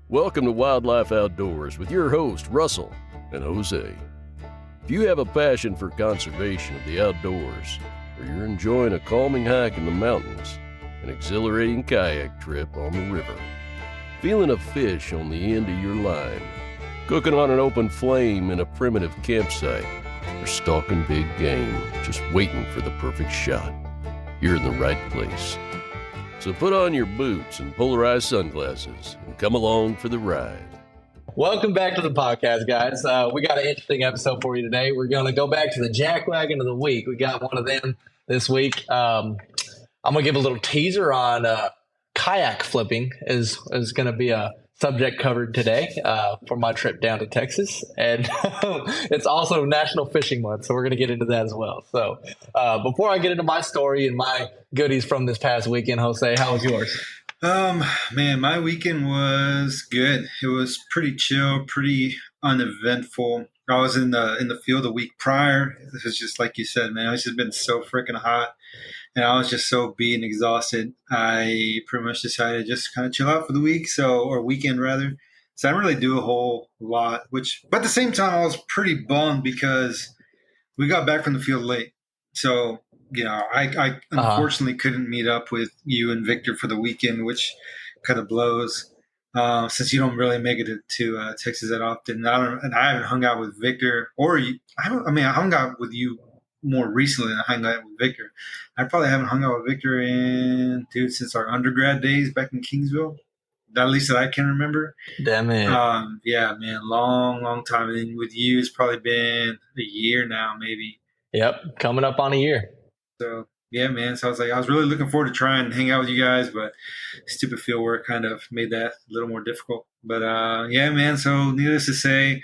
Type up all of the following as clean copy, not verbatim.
Welcome to Wildlife Outdoors with your host, Russell and Jose. If you have a passion for conservation of the outdoors, or you're enjoying a calming hike in the mountains, an exhilarating kayak trip on the river, feeling a fish on the end of your line, cooking on an open flame in a primitive campsite, or stalking big game, just waiting for the perfect shot, you're in the right place. So put on your boots and polarized sunglasses and come along for the ride. Welcome back to the podcast, guys. We got an interesting episode for you today. We're going to go back to the Jackwagon of the week. We got one of them this week. I'm going to give a little teaser on kayak flipping is going to be a subject covered today for my trip down to Texas. And it's also National Fishing Month, so we're going to get into that as well. So before I get into my story and my goodies from this past weekend, Jose, how was yours? Man, my weekend was good. It was pretty chill, pretty uneventful. I was in the field the week prior. This was just like you said, man. It's just been so freaking hot, and I was just so beat and exhausted. I pretty much decided to just kind of chill out for the week, or weekend rather. So I didn't really do a whole lot. But at the same time, I was pretty bummed because we got back from the field late. So I unfortunately couldn't meet up with you and Victor for the weekend, which kind of blows. Since you don't really make it to Texas that often, I haven't hung out with Victor or you. I hung out with you more recently than I hung out with Victor. I probably haven't hung out with Victor since our undergrad days back in Kingsville. At least that I can remember. Damn it. Yeah, man, long time. And with you, it's probably been a year now, maybe. Yep, coming up on a year. So yeah, man. So I was really looking forward to trying to hang out with you guys, but stupid field work kind of made that a little more difficult. But yeah, man. So needless to say,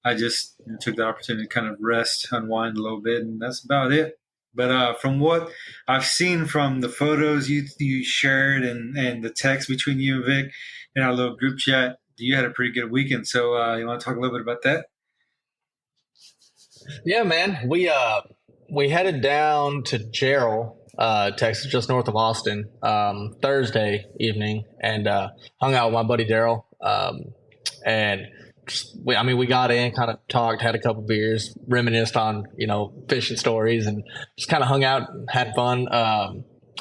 I just took the opportunity to kind of rest, unwind a little bit, and that's about it. But from what I've seen from the photos you shared and the text between you and Vic in our little group chat, you had a pretty good weekend. So you want to talk a little bit about that? Yeah, man. We headed down to Daryl, Texas, just north of Austin, Thursday evening, and hung out with my buddy Daryl. We got in, kind of talked, had a couple beers, reminisced on fishing stories, and just kind of hung out and had fun.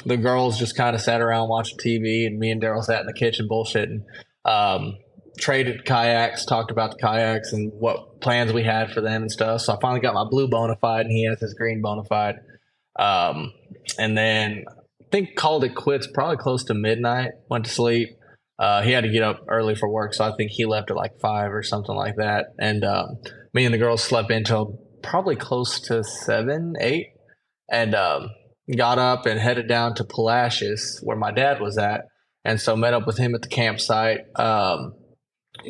The girls just kind of sat around watching TV, and me and Daryl sat in the kitchen bullshitting. Traded kayaks, talked about the kayaks and what plans we had for them and stuff. So I finally got my blue Bonafide and he has his green Bonafide. And then I think called it quits probably close to midnight, went to sleep. He had to get up early for work, so I think he left at like 5 or something like that. And me and the girls slept until probably close to 7, 8, and got up and headed down to Pelagos where my dad was at. And so met up with him at the campsite.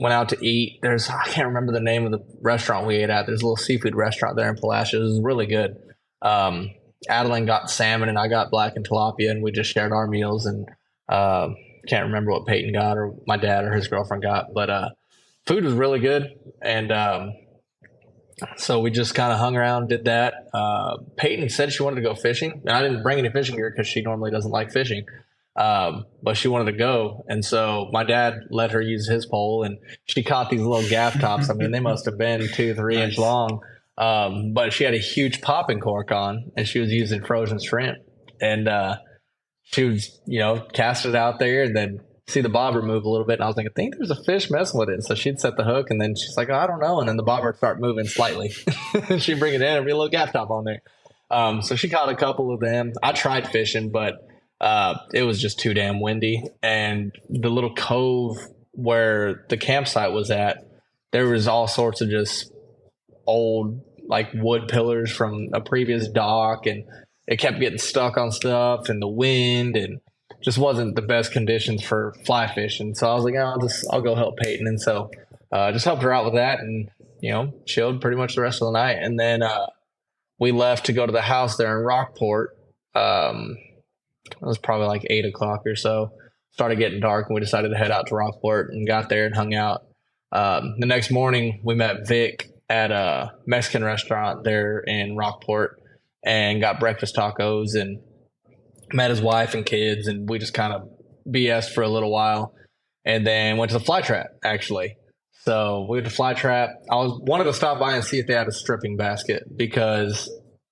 Went out to eat. I can't remember the name of the restaurant we ate at. There's a little seafood restaurant there in Pelagos. It was really good. Adeline got salmon and I got black and tilapia, and we just shared our meals. And can't remember what Peyton got or my dad or his girlfriend got, but food was really good. And so we just kind of hung around, did that. Peyton said she wanted to go fishing, and I didn't bring any fishing gear because she normally doesn't like fishing. But she wanted to go. And so my dad let her use his pole, and she caught these little gaff tops. I mean, they must have been 2-3 inch long. But she had a huge popping cork on, and she was using frozen shrimp. And, she was, cast it out there and then see the bobber move a little bit. And I was like, I think there's a fish messing with it. So she'd set the hook, and then she's like, I don't know. And then the bobber would start moving slightly. She'd bring it in and be a little gaff top on there. So she caught a couple of them. I tried fishing, but it was just too damn windy. And the little cove where the campsite was at, there was all sorts of just old like wood pillars from a previous dock, and it kept getting stuck on stuff, and the wind, and just wasn't the best conditions for fly fishing. So I was like, I'll go help Peyton. And so just helped her out with that, and chilled pretty much the rest of the night. And then we left to go to the house there in Rockport. It was probably like 8 o'clock or so. Started getting dark, and we decided to head out to Rockport and got there and hung out. The next morning, we met Vic at a Mexican restaurant there in Rockport and got breakfast tacos and met his wife and kids. And we just kind of BS'd for a little while. and then went to the fly trap actually. So we went to fly trap. I wanted to stop by and see if they had a stripping basket because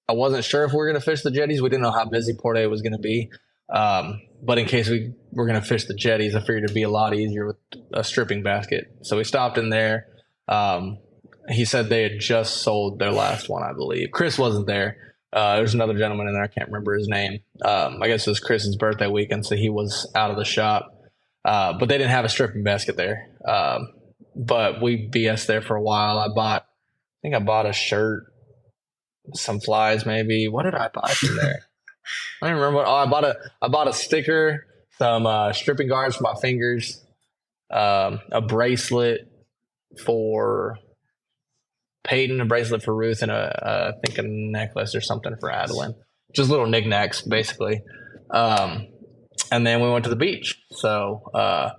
I wasn't sure if we were going to fish the jetties. We didn't know how busy Port A was going to be. But in case we were going to fish the jetties, I figured it'd be a lot easier with a stripping basket. So we stopped in there. He said they had just sold their last one, I believe. Chris wasn't there. There's another gentleman in there. I can't remember his name. I guess it was Chris's birthday weekend, so he was out of the shop. But they didn't have a stripping basket there. But we BS there for a while. I think I bought a shirt, some flies maybe. What did I buy from there? I don't remember. I bought a sticker, some stripping guards for my fingers, a bracelet for Peyton, a bracelet for Ruth, and I think a necklace or something for Adeline. Just little knickknacks, basically. And then we went to the beach. So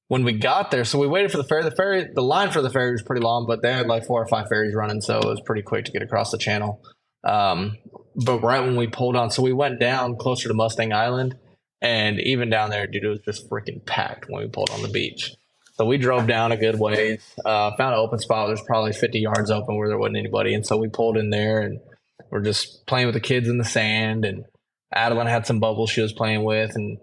when we got there, so we waited for the ferry. The line for the ferry was pretty long, but they had like 4 or 5 ferries running, so it was pretty quick to get across the channel. But right when we pulled on, so we went down closer to Mustang Island, and even down there, dude, it was just freaking packed when we pulled on the beach. So we drove down a good ways, found an open spot. There's probably 50 yards open where there wasn't anybody. And so we pulled in there and we're just playing with the kids in the sand. And Adeline had some bubbles she was playing with. And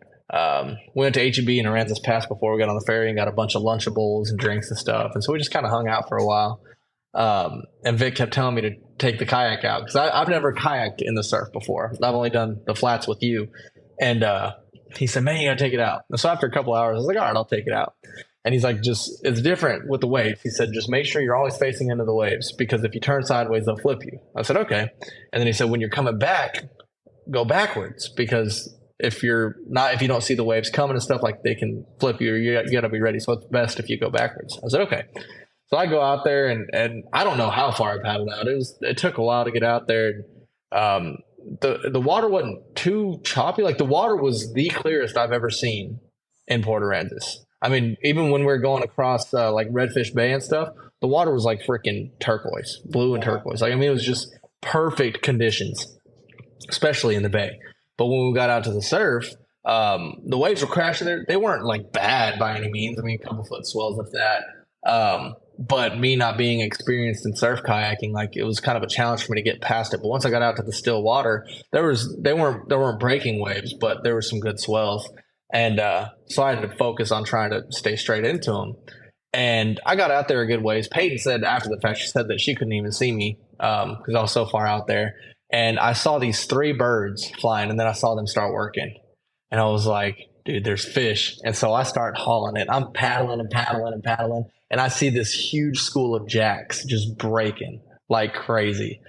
we went to H-E-B and Aransas Pass before we got on the ferry and got a bunch of Lunchables and drinks and stuff. And so we just kind of hung out for a while. And Vic kept telling me to take the kayak out because I've never kayaked in the surf before. I've only done the flats with you. And he said, man, you got to take it out. And so after a couple hours, I was like, all right, I'll take it out. And he's like, it's different with the waves. He said, just make sure you're always facing into the waves because if you turn sideways, they'll flip you. I said, okay. And then he said, when you're coming back, go backwards because if you don't see the waves coming and stuff, like they can flip you or you got to be ready. So it's best if you go backwards. I said, okay. So I go out there and I don't know how far I paddled out. It took a while to get out there. The water wasn't too choppy. Like the water was the clearest I've ever seen in Port Aransas. I mean, even when we were going across like Redfish Bay and stuff, the water was like freaking turquoise, blue and turquoise. Like, I mean, it was just perfect conditions, especially in the bay. But when we got out to the surf, the waves were crashing there. They weren't like bad by any means. I mean, a couple foot swells of that. But me not being experienced in surf kayaking, like it was kind of a challenge for me to get past it. But once I got out to the still water, there weren't breaking waves, but there were some good swells. And so I had to focus on trying to stay straight into them. And I got out there a good ways. Peyton said after the fact, she said that she couldn't even see me because I was so far out there. And I saw these 3 birds flying, and then I saw them start working. And I was like, dude, there's fish. And so I start hauling it. I'm paddling and paddling and paddling. And I see this huge school of jacks just breaking like crazy.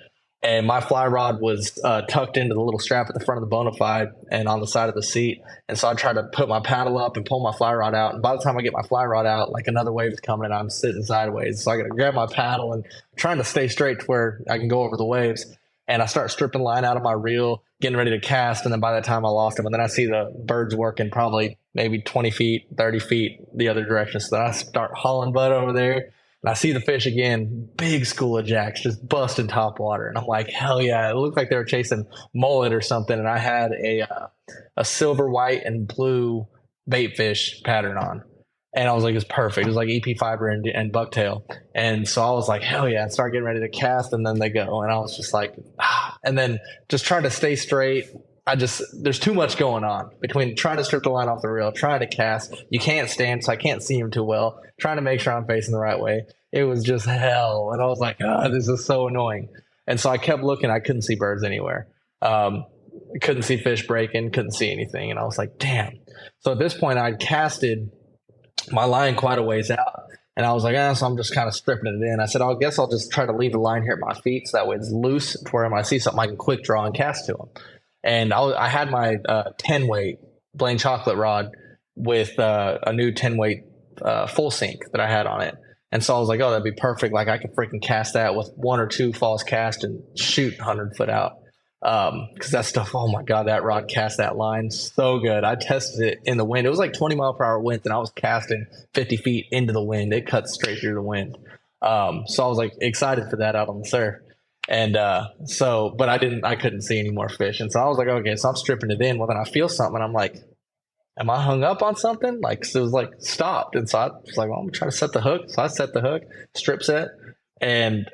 And my fly rod was tucked into the little strap at the front of the Bonafide and on the side of the seat. And so I tried to put my paddle up and pull my fly rod out. And by the time I get my fly rod out, like another wave is coming and I'm sitting sideways. So I got to grab my paddle and trying to stay straight to where I can go over the waves. And I start stripping line out of my reel, getting ready to cast. And then by that time I lost him. And then I see the birds working probably maybe 20 feet, 30 feet the other direction. So then I start hauling butt over there. And I see the fish again, big school of jacks just busting top water. And I'm like, hell yeah. It looked like they were chasing mullet or something. And I had a silver, white, and blue bait fish pattern on. And I was like, it's perfect. It was like EP fiber and bucktail. And so I was like, hell yeah. I start getting ready to cast. And then they go. And I was just like, ah. And then just trying to stay straight. There's too much going on between trying to strip the line off the reel, trying to cast. You can't stand, so I can't see him too well. Trying to make sure I'm facing the right way. It was just hell. And I was like, this is so annoying. And so I kept looking. I couldn't see birds anywhere. Couldn't see fish breaking, couldn't see anything. And I was like, damn. So at this point, I'd casted my line quite a ways out. And I was like, so I'm just kind of stripping it in. I said, I guess I'll just try to leave the line here at my feet so that way it's loose to where when I see something, I can quick draw and cast to them. And I had my 10-weight Blaine chocolate rod with a new 10-weight full sink that I had on it. And so I was like, that'd be perfect. Like I could freaking cast that with 1 or 2 false cast and shoot 100 foot out. Because that stuff, oh my God, that rod cast that line so good. I tested it in the wind. It was like 20 mile per hour winds, and I was casting 50 feet into the wind. It cut straight through the wind. So I was like excited for that out on the surf. And but I couldn't see any more fish. And so I was like, okay, so I'm stripping it in. Well, then I feel something. And I'm like, am I hung up on something? Like, so it was like stopped. And so I was like, well, I'm trying to set the hook. So I set the hook, strip set, and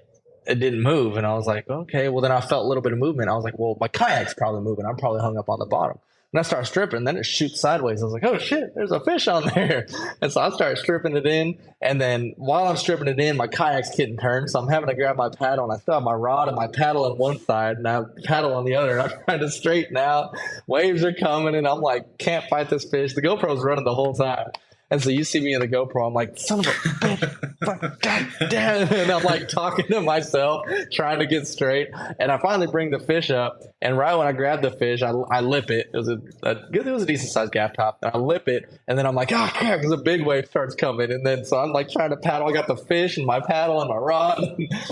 it didn't move. And I was like, okay, well, then I felt a little bit of movement. I was like, well, my kayak's probably moving. I'm probably hung up on the bottom. And I start stripping, and then it shoots sideways. I was like, oh shit, there's a fish on there. And so I start stripping it in. And then while I'm stripping it in, my kayak's getting turned. So I'm having to grab my paddle, and I still have my rod and my paddle on one side, and I paddle on the other. And I'm trying to straighten out. Waves are coming, and I'm like, can't fight this fish. The GoPro's running the whole time. And so you see me in the GoPro, I'm like, son of a bitch, God damn. And I'm like talking to myself, trying to get straight. And I finally bring the fish up. And right when I grab the fish, I lip it. It was a decent sized gaff top. And I lip it. And then I'm like, oh, crap, because a big wave starts coming. And then so I'm like trying to paddle. I got the fish and my paddle and my rod,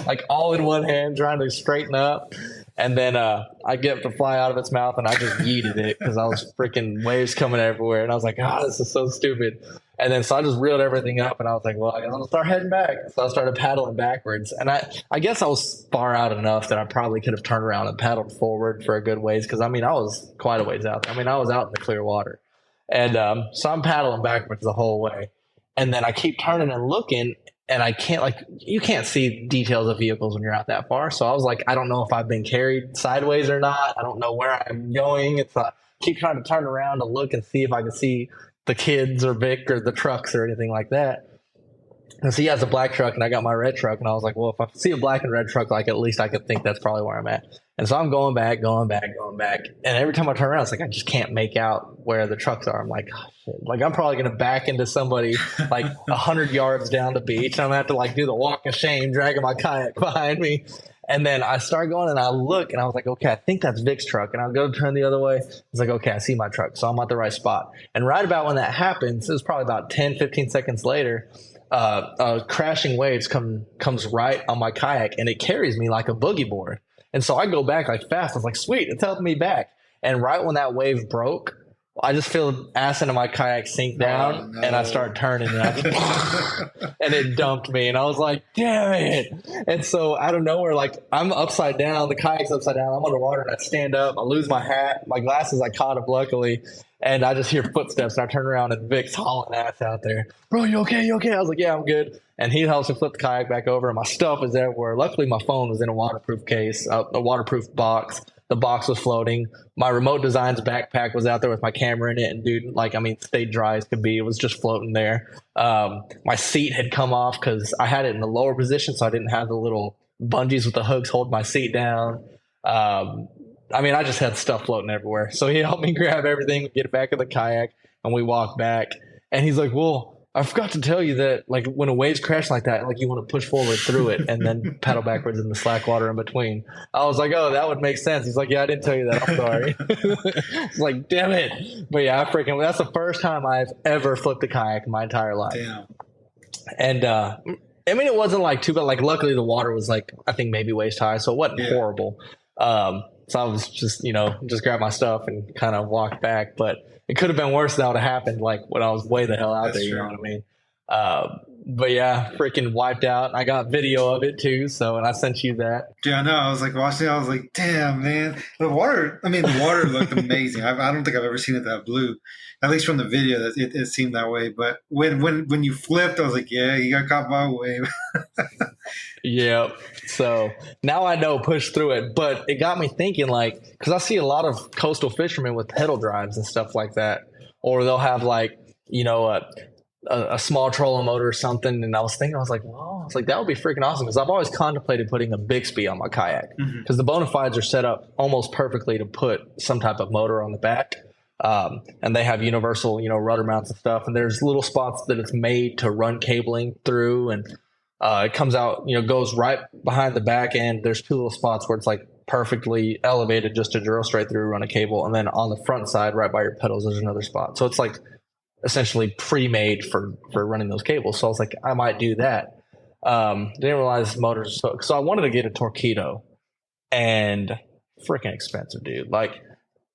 like all in one hand, trying to straighten up. And then I get the fly out of its mouth, and I just yeeted it because I was freaking waves coming everywhere. And I was like, oh, this is so stupid. And then so I just reeled everything up, and I was like, well, I guess I'll start heading back. So I started paddling backwards. And I guess I was far out enough that I probably could have turned around and paddled forward for a good ways, because, I mean, I was quite a ways out there. I mean, I was out in the clear water. And so I'm paddling backwards the whole way. And then I keep turning and looking, and I can't, like, you can't see details of vehicles when you're out that far. So I was like, I don't know if I've been carried sideways or not. I don't know where I'm going. It's keep trying to turn around to look and see if I can see the kids or Vic or the trucks or anything like that. And so he has a black truck, and I got my red truck. And I was like, well, if I see a black and red truck, like, at least I could think that's probably where I'm at. And so I'm going back. And every time I turn around, it's like, I just can't make out where the trucks are. I'm like, oh, shit. Like, I'm probably going to back into somebody like 100 yards down the beach. And I'm going to have to like do the walk of shame, dragging my kayak behind me. And then I start going, and I look, and I was like, okay, I think that's Vic's truck. And I'll go turn the other way. It's like, okay, I see my truck. So I'm at the right spot. And right about when that happens, it was probably about 10, 15 seconds later, crashing waves comes right on my kayak, and it carries me like a boogie board. And so I go back like fast. I was like, sweet, it's helping me back. And right when that wave broke, I just feel the ass into my kayak sink down, oh, no. And I start turning, and and it dumped me. And I was like, damn it. And so out of nowhere, like, I'm upside down, the kayak's upside down, I'm underwater, and I stand up, I lose my hat, my glasses, I caught up luckily. And I just hear footsteps, and I turn around, and Vic's hauling ass out there. Bro, you okay? You okay? I was like, yeah, I'm good. And he helps me flip the kayak back over, and my stuff is everywhere. Luckily, my phone was in a waterproof case, a waterproof box. The box was floating. My Remote Designs backpack was out there with my camera in it. And, dude, like, I mean, stayed dry as could be. It was just floating there. My seat had come off because I had it in the lower position, so I didn't have the little bungees with the hooks hold my seat down. I mean, I just had stuff floating everywhere. So he helped me grab everything, get it back in the kayak, and we walked back. And he's like, well, I forgot to tell you that, like, when a wave's crash like that, like, you want to push forward through it and then paddle backwards in the slack water in between. I was like, oh, that would make sense. He's like, yeah, I didn't tell you that. I'm sorry. It's like, damn it. But yeah, that's the first time I've ever flipped a kayak in my entire life. Damn. And, I mean, it wasn't like too bad. Like, luckily the water was like, I think maybe waist high, so it wasn't horrible. So I was just, just grabbed my stuff and kind of walked back. But it could have been worse. That would have happened like when I was way the hell out there. You know what I mean? But yeah, freaking wiped out. I got video of it too. So, and I sent you that. Yeah, I know. I was like watching it. I was like, damn, man. The water looked amazing. I don't think I've ever seen it that blue. At least from the video, it seemed that way. But when you flipped, I was like, yeah, you got caught by a wave. Yeah. So now I know push through it. But it got me thinking, like, because I see a lot of coastal fishermen with pedal drives and stuff like that. Or they'll have like, a small trolling motor or something. And I was like, wow, it's like, that would be freaking awesome. Because I've always contemplated putting a Bixby on my kayak. Because the Bonafides are set up almost perfectly to put some type of motor on the back. And they have universal, rudder mounts and stuff. And there's little spots that it's made to run cabling through. And it comes out, goes right behind the back end. There's two little spots where it's like perfectly elevated just to drill straight through, run a cable. And then on the front side, right by your pedals, there's another spot. So it's like essentially pre-made for running those cables. So I was like, I might do that. Didn't realize motors. So I wanted to get a Torpedo, and freaking expensive, dude. Like,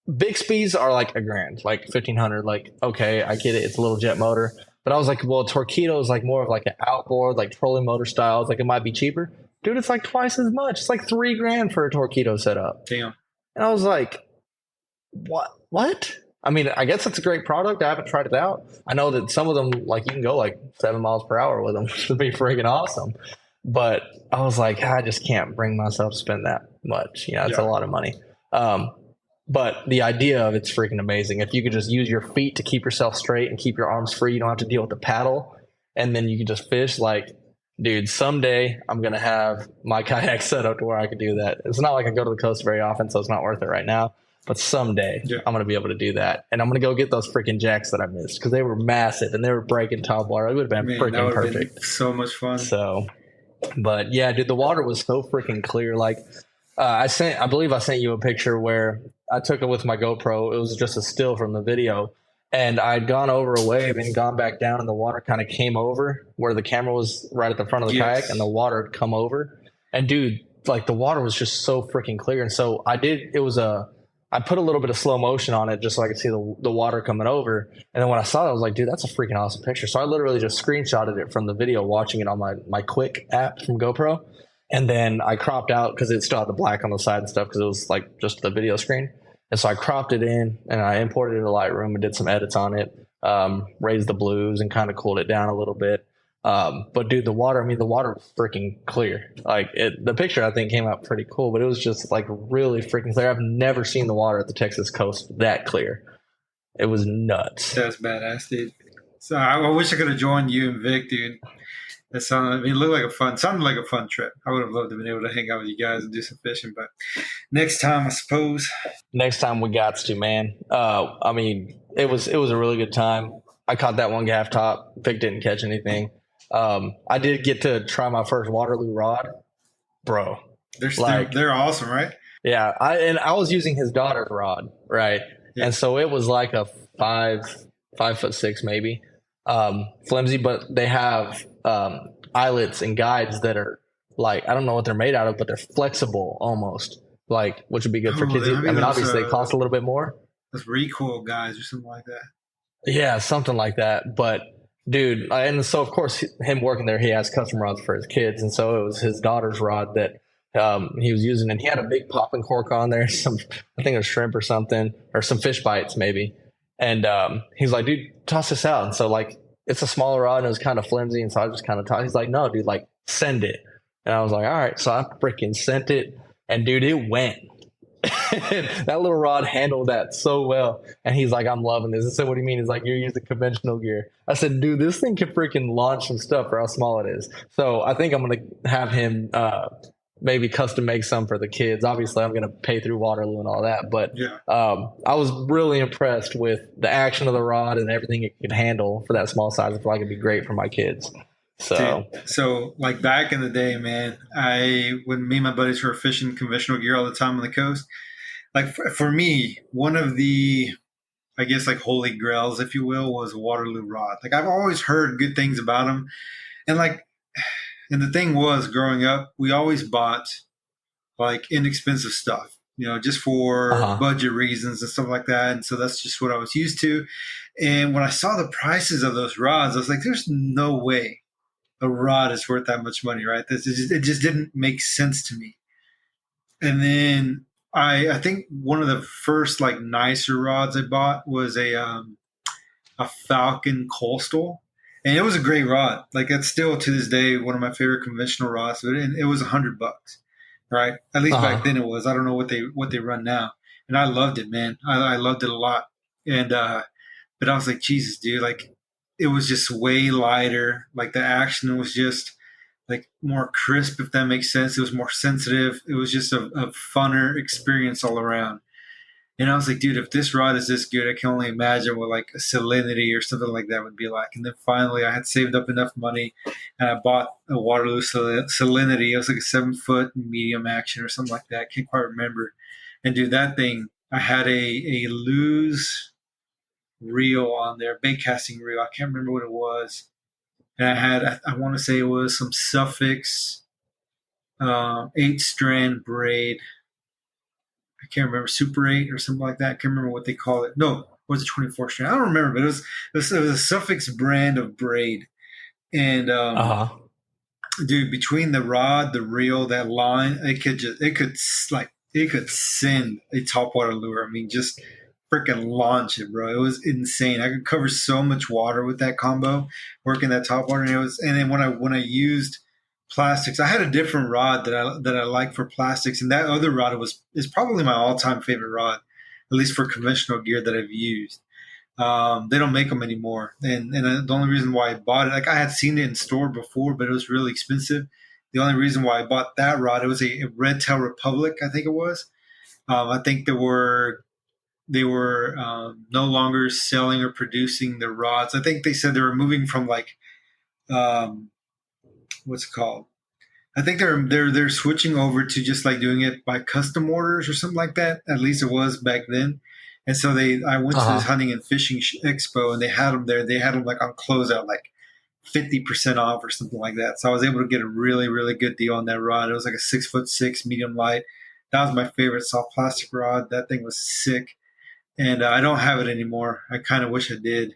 Bixby's are like $1,000, like $1,500. Like, okay, I get it. It's a little jet motor. But I was like, well, Torpedo is like more of like an outboard, like trolling motor style. It's like, it might be cheaper. Dude, it's like twice as much. It's like $3,000 for a Torpedo setup. Damn. And I was like, what? I mean, I guess it's a great product. I haven't tried it out. I know that some of them, like you can go like 7 miles per hour with them, which would be freaking awesome. But I was like, I just can't bring myself to spend that much. You know, it's a lot of money. But the idea of it's freaking amazing. If you could just use your feet to keep yourself straight and keep your arms free, you don't have to deal with the paddle, and then you can just fish. Like, dude, someday I'm gonna have my kayak set up to where I could do that. It's not like I go to the coast very often, so it's not worth it right now. But someday I'm gonna be able to do that, and I'm gonna go get those freaking jacks that I missed because they were massive and they were breaking top water. It would have been freaking perfect. Been so much fun. So, but yeah, dude, the water was so freaking clear. Like, I believe I sent you a picture where I took it with my GoPro. It was just a still from the video. And I'd gone over a wave and gone back down, and the water kind of came over where the camera was right at the front of the kayak, and the water had come over. And dude, like the water was just so freaking clear. And so I put a little bit of slow motion on it just so I could see the water coming over. And then when I saw it, I was like, dude, that's a freaking awesome picture. So I literally just screenshotted it from the video, watching it on my Quick app from GoPro. And then I cropped out because it still had the black on the side and stuff because it was like just the video screen. And so I cropped it in and I imported it to Lightroom and did some edits on it, raised the blues and kind of cooled it down a little bit. But dude, the water was freaking clear. Like the picture I think came out pretty cool, but it was just like really freaking clear. I've never seen the water at the Texas coast that clear. It was nuts. That's badass, dude. So I wish I could have joined you and Vic, dude. It sounded like a fun trip. I would have loved to have been able to hang out with you guys and do some fishing, but next time, I suppose. Next time we got to, man. I mean, it was a really good time. I caught that one gaff top. Vic didn't catch anything. I did get to try my first Waterloo rod, bro. They're awesome, right? Yeah, I was using his daughter's rod, right? Yeah. And so it was like a 5'6" maybe, flimsy, but they have eyelets and guides that are like, I don't know what they're made out of, but they're flexible almost, like, which would be good for kids. I mean, obviously they cost a little bit more. Those recoil guys or something like that. Yeah, something like that. But dude, and so of course him working there, he has custom rods for his kids, and so it was his daughter's rod that he was using, and he had a big popping cork on there, I think it was shrimp or something, or some fish bites maybe. And he's like, dude, toss this out. And so like, it's a smaller rod and it was kind of flimsy, and so I just kind of tossed. He's like, no, dude, like send it. And I was like, all right. So I freaking sent it, and dude, it went. That little rod handled that so well. And he's like, I'm loving this. I said, what do you mean? He's like, you're using conventional gear. I said, dude, this thing can freaking launch some stuff for how small it is. So I think I'm going to have him maybe custom make some for the kids. Obviously, I'm going to pay through Waterloo and all that. But I was really impressed with the action of the rod and everything it could handle for that small size. I feel like it'd be great for my kids. So like back in the day, man, when me and my buddies were fishing conventional gear all the time on the coast, like for me, one of the, I guess like holy grails, if you will, was a Waterloo rod. Like I've always heard good things about them. And the thing was, growing up, we always bought like inexpensive stuff, just for budget reasons and stuff like that. And so that's just what I was used to. And when I saw the prices of those rods, I was like, there's no way a rod is worth that much money, right? It just didn't make sense to me. And then I think one of the first like nicer rods I bought was a Falcon Coastal, and it was a great rod. Like it's still to this day one of my favorite conventional rods. And it was $100, right? At least back then it was. I don't know what they run now. And I loved it, man. I loved it a lot. And but I was like, Jesus, dude, like. It was just way lighter. Like the action was just like more crisp, if that makes sense. It was more sensitive. It was just a funner experience all around. And I was like, dude, if this rod is this good, I can only imagine what like a Salinity or something like that would be like. And then finally I had saved up enough money and I bought a Waterloo Salinity. It was like a 7-foot medium action or something like that. I can't quite remember. And dude, that thing, I had a loose reel on there, bait casting reel. I can't remember what it was. And I want to say it was some Suffix 8-strand braid. I can't remember, Super 8 or something like that. I can't remember what they call it. No, it was a 24-strand. I don't remember, but it was a Suffix brand of braid. And dude, between the rod, the reel, that line, it could send a topwater lure. I mean, just freaking launch it, bro. It was insane. I could cover so much water with that combo, working that top water, and then when I used plastics, I had a different rod that I like for plastics, and that other rod is probably my all time favorite rod, at least for conventional gear that I've used. They don't make them anymore, and the only reason why I bought it, like I had seen it in store before, but it was really expensive. The only reason why I bought that rod, it was a Red Tail Republic, I think it was. I think they were no longer selling or producing the rods. I think they said they were moving from like um, what's it called? I think they're switching over to just like doing it by custom orders or something like that. At least it was back then. And so I went to this hunting and fishing expo, and they had them there. They had them like on closeout, like 50% off or something like that. So I was able to get a really, really good deal on that rod. It was like a 6'6" medium light. That was my favorite soft plastic rod. That thing was sick. And I don't have it anymore. I kind of wish I did,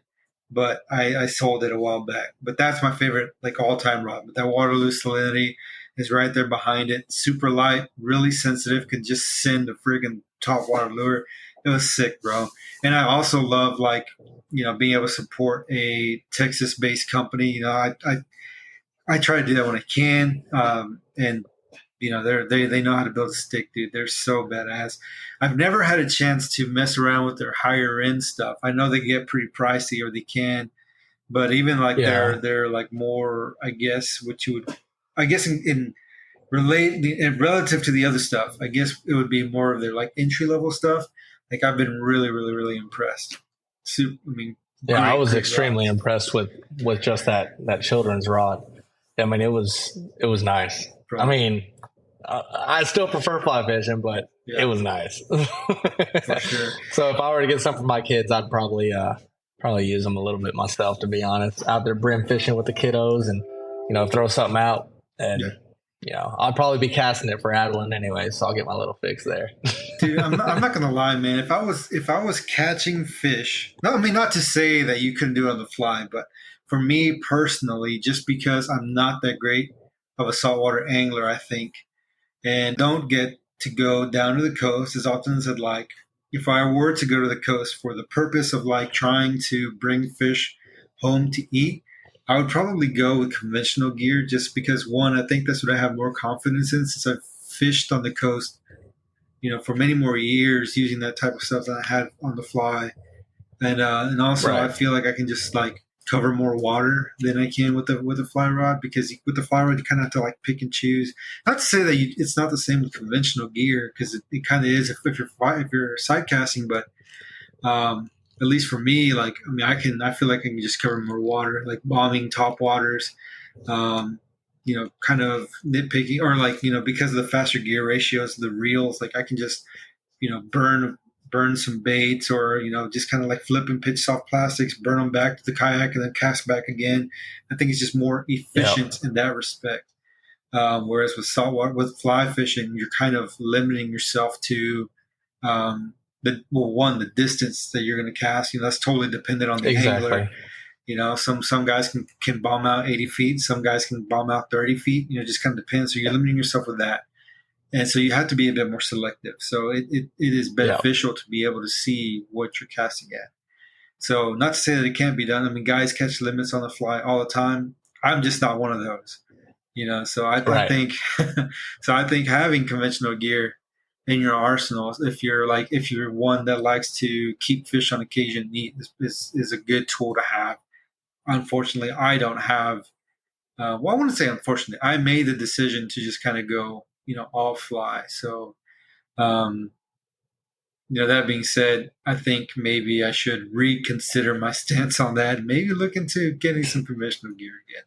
but I sold it a while back. But that's my favorite, like all time rod. But that Waterloo Salinity is right there behind it. Super light, really sensitive, can just send a friggin' top water lure. It was sick, bro. And I also love like, being able to support a Texas based company. I try to do that when I can. And they know how to build a stick, dude. They're so badass. I've never had a chance to mess around with their higher end stuff. I know they get pretty pricey, or they can, but even like they're like more, I guess in relative to the other stuff, I guess it would be more of their like entry level stuff. Like I've been really, really, really impressed. I was extremely impressed with just that children's rod. I mean, it was nice. I mean, I still prefer fly fishing, but it was nice. For sure. So if I were to get some for my kids, I'd probably use them a little bit myself, to be honest. Out there brim fishing with the kiddos, and throw something out, and I'd probably be casting it for Adeline anyway, so I'll get my little fix there. Dude, I'm not gonna lie, man. If I was catching fish, not to say that you couldn't do it on the fly, but for me personally, just because I'm not that great of a saltwater angler, I think, and don't get to go down to the coast as often as I'd like. If I were to go to the coast for the purpose of like trying to bring fish home to eat, I would probably go with conventional gear, just because, one, I think that's what I have more confidence in, since I've fished on the coast, for many more years using that type of stuff that I had on the fly. And also right. I feel like I can just like cover more water than I can with the fly rod, because with the fly rod you kind of have to like pick and choose. Not to say that it's not the same with conventional gear, because it kind of is if you're side casting, but at least for me, like I feel like I can just cover more water, like bombing top waters, kind of nitpicking, or like because of the faster gear ratios, the reels, like I can just burn some baits, or just kind of like flip and pitch soft plastics, burn them back to the kayak, and then cast back again. I think it's just more efficient in that respect. Whereas with saltwater, with fly fishing, you're kind of limiting yourself to the distance that you're going to cast. That's totally dependent on the angler. Some guys can bomb out 80 feet, some guys can bomb out 30 feet. It just kind of depends. So you're limiting yourself with that. And so you have to be a bit more selective. So it is beneficial to be able to see what you're casting at. So not to say that it can't be done. Guys catch limits on the fly all the time. I'm just not one of those. So I think I think having conventional gear in your arsenal, if you're one that likes to keep fish on occasion neat, is a good tool to have. Unfortunately, I don't have. I wouldn't say unfortunately. I made the decision to just kind of go, all fly. So, that being said, I think maybe I should reconsider my stance on that. Maybe look into getting some conventional gear again.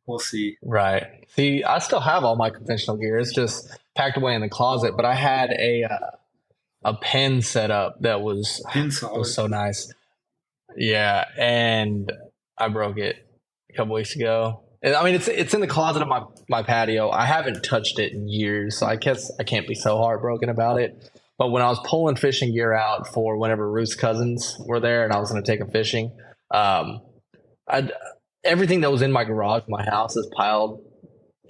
We'll see. Right. See, I still have all my conventional gear. It's just packed away in the closet. But I had a pen set up that was so nice. Yeah, and I broke it a couple weeks ago. It's in the closet of my patio. I haven't touched it in years, so I guess I can't be so heartbroken about it. But when I was pulling fishing gear out for whenever Ruth's cousins were there and I was going to take them fishing, everything that was in my garage, my house, is piled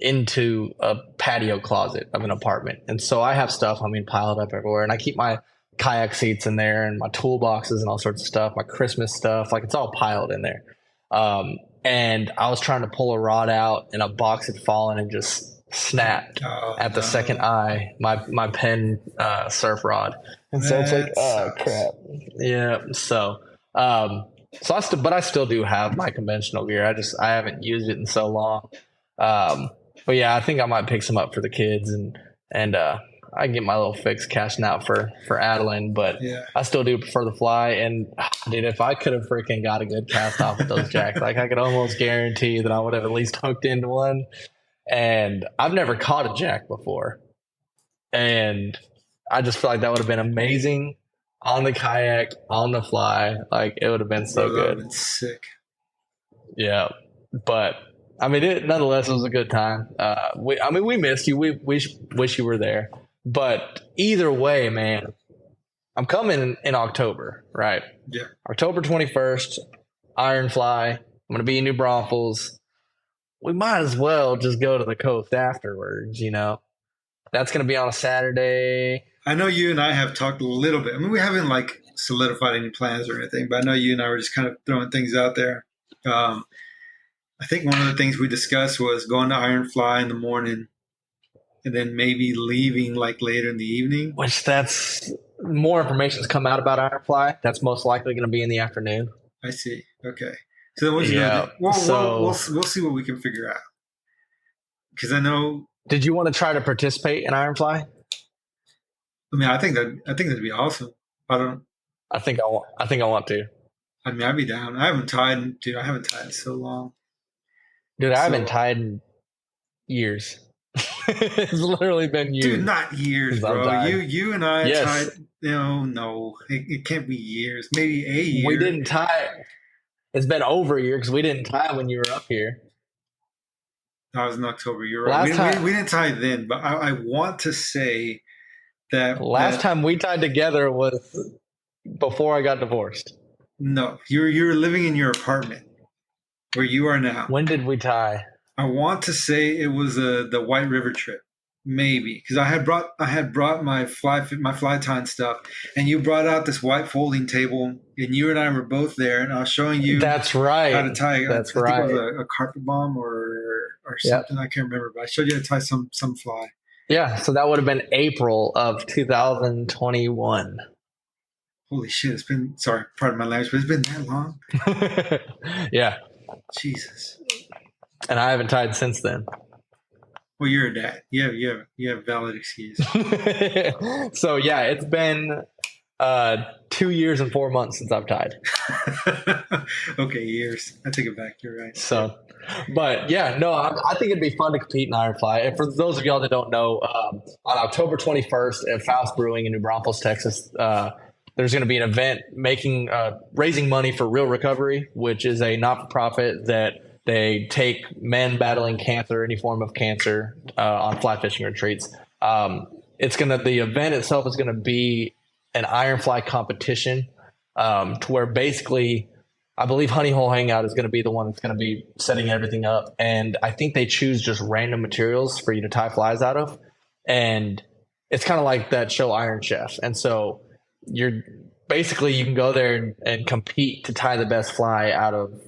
into a patio closet of an apartment. And so I have stuff, piled up everywhere. And I keep my kayak seats in there and my toolboxes and all sorts of stuff, my Christmas stuff. Like, it's all piled in there. And I was trying to pull a rod out, and a box had fallen and just snapped at the second eye, my Penn surf rod. And so it's like, oh crap. Yeah. So but I still do have my conventional gear. I haven't used it in so long. But yeah, I think I might pick some up for the kids, and I can get my little fix cashing out for Adeline, but I still do prefer the fly. And dude, if I could have freaking got a good cast off with those jacks, like, I could almost guarantee that I would have at least hooked into one. And I've never caught a jack before, and I just feel like that would have been amazing on the kayak, on the fly. Like, it would have been so good. That would have been sick. Yeah, but I mean, nonetheless, it was a good time. We missed you. We wish you were there. But either way, man, I'm coming in October, right? Yeah. October 21st, Iron Fly. I'm going to be in New Braunfels. We might as well just go to the coast afterwards, you know? That's going to be on a Saturday. I know you and I have talked a little bit. I mean, we haven't, like, solidified any plans or anything, but I know you and I were just kind of throwing things out there. I think one of the things we discussed was going to Iron Fly in the morning and then maybe leaving, like, later in the evening. Which that's more information's come out about Iron Fly. That's most likely going to be in the afternoon. I see. Okay. So then what's we'll see what we can figure out. Because I know. Did you want to try to participate in Iron Fly? I mean, I think that'd be awesome. I think I want to. I mean, I'd be down. I haven't tied in so long. Dude, I haven't tied in years. It's literally been years. Dude, not years, bro. You and I tied. No, it can't be years. Maybe a year. We didn't tie. It's been over a year because we didn't tie when you were up here. That was in October. You're right. We didn't tie then, but I want to say that last time we tied together was before I got divorced. No, you're living in your apartment where you are now. When did we tie? I want to say it was the White River trip, maybe, because I had brought my fly tying stuff, and you brought out this white folding table, and you and I were both there, and I was showing you. That's right. How to tie. That's I right. think it was a carpet bomb or something. Yep. I can't remember, but I showed you how to tie some fly. Yeah, so that would have been April of 2021. Holy shit! It's been pardon my language, but it's been that long. Yeah. Jesus. And I haven't tied since then. Well, you're a dad. You have valid excuse. So yeah, it's been 2 years and 4 months since I've tied. Okay, years. I take it back. You're right. So, but yeah, no, I think it'd be fun to compete in Iron Fly. And for those of y'all that don't know, on October 21st at Faust Brewing in New Braunfels, Texas, there's going to be an event raising money for Real Recovery, which is a not-for-profit that they take men battling cancer, any form of cancer, on fly fishing retreats. The event itself is going to be an iron fly competition, to where basically, I believe Honey Hole Hangout is going to be the one that's going to be setting everything up. And I think they choose just random materials for you to tie flies out of. And it's kind of like that show Iron Chef. And so you can go there and compete to tie the best fly out of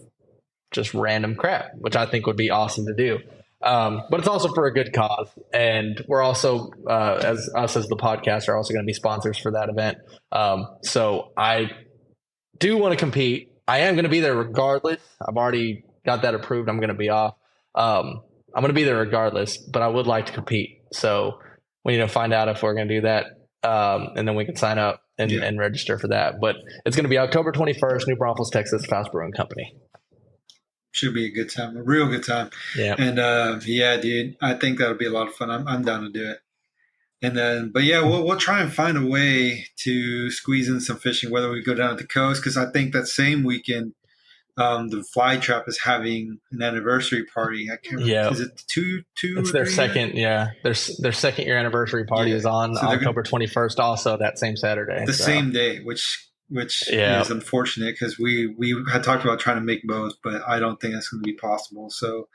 just random crap, which I think would be awesome to do. But it's also for a good cause. And we're also, as the podcast, are also going to be sponsors for that event. So I do want to compete. I am going to be there regardless. I've already got that approved. I'm going to be off. I'm going to be there regardless, but I would like to compete. So we need to find out if we're going to do that. And then we can sign up and register for that. But it's going to be October 21st, New Braunfels, Texas, Faust Brewing Company. Should be a good time, a real good time. Yeah. And dude, I think that'll be a lot of fun. I'm down to do it. And then, but yeah, we'll try and find a way to squeeze in some fishing, whether we go down to the coast, because I think that same weekend, the Fly Trap is having an anniversary party. I can't remember. Yeah. Is it two? It's their second. Yeah, their second year anniversary party is on October 21st. Also that same Saturday, the same day, which is unfortunate because we had talked about trying to make both, but I don't think that's going to be possible. So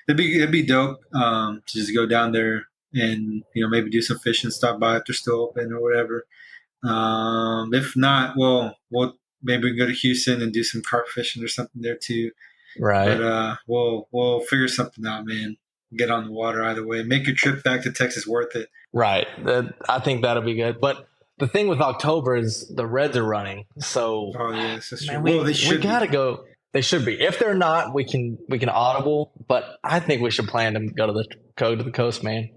it'd be dope to just go down there and maybe do some fishing, stop by if they're still open or whatever. If not, we'll maybe go to Houston and do some carp fishing or something there too. Right. But we'll figure something out, man. Get on the water either way. Make your trip back to Texas worth it. Right. I think that'll be good. But the thing with October is the Reds are running. So, Oh yes, that's true. man, Well, they we should gotta be. go. They should be. If they're not, we can audible. But I think we should plan to go to the coast, man.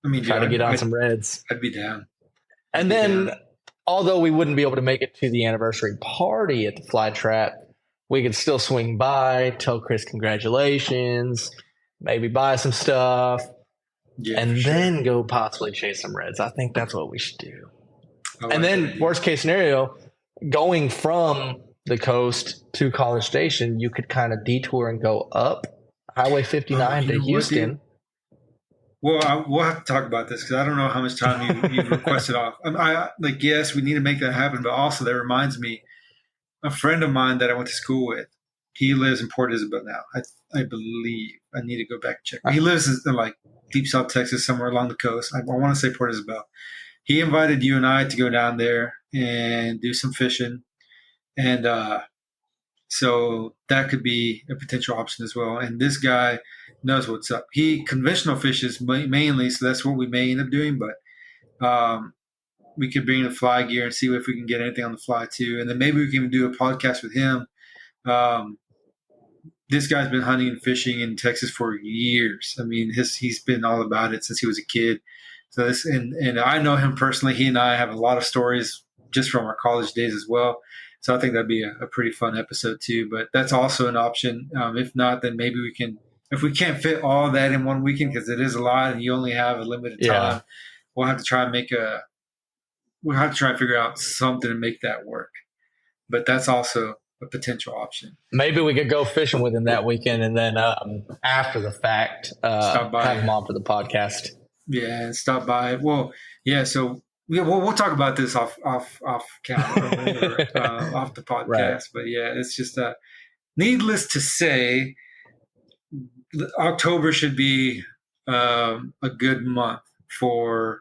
I mean, dude, Try to get on some Reds. I'd be down. And be then, down. although we wouldn't be able to make it to the anniversary party at the Fly Trap, we could still swing by, tell Chris congratulations, maybe buy some stuff, Yeah, and for sure. then go possibly chase some Reds. I think that's what we should do. I like And that then, idea. worst case scenario, going from the coast to College Station, you could kind of detour and go up Highway 59 you to know what, Houston. dude? Well, we'll have to talk about this because I don't know how much time you've requested off. Yes, we need to make that happen, but also that reminds me, a friend of mine that I went to school with, he lives in Port Isabel now. I believe I need to go back and check. He lives in like deep South Texas, somewhere along the coast. I want to say Port Isabel. He invited you and I to go down there and do some fishing, and so that could be a potential option as well. And this guy knows what's up. He conventional fishes mainly, so that's what we may end up doing. But we could bring the fly gear and see if we can get anything on the fly too. And then maybe we can do a podcast with him. This guy's been hunting and fishing in Texas for years. I mean, he's been all about it since he was a kid. So and I know him personally. He and I have a lot of stories just from our college days as well. So I think that'd be a pretty fun episode too. But that's also an option. If not, then maybe we can. If we can't fit all that in one weekend because it is a lot and you only have a limited time, we'll have to try and we'll have to try and figure out something to make that work. But that's also a potential option. Maybe we could go fishing with him that weekend, and then after the fact, Stop by. have him on for the podcast. Yeah, and stop by. Well, yeah. So we'll talk about this off camera, or, off the podcast. Right. But yeah, it's just needless to say, October should be a good month for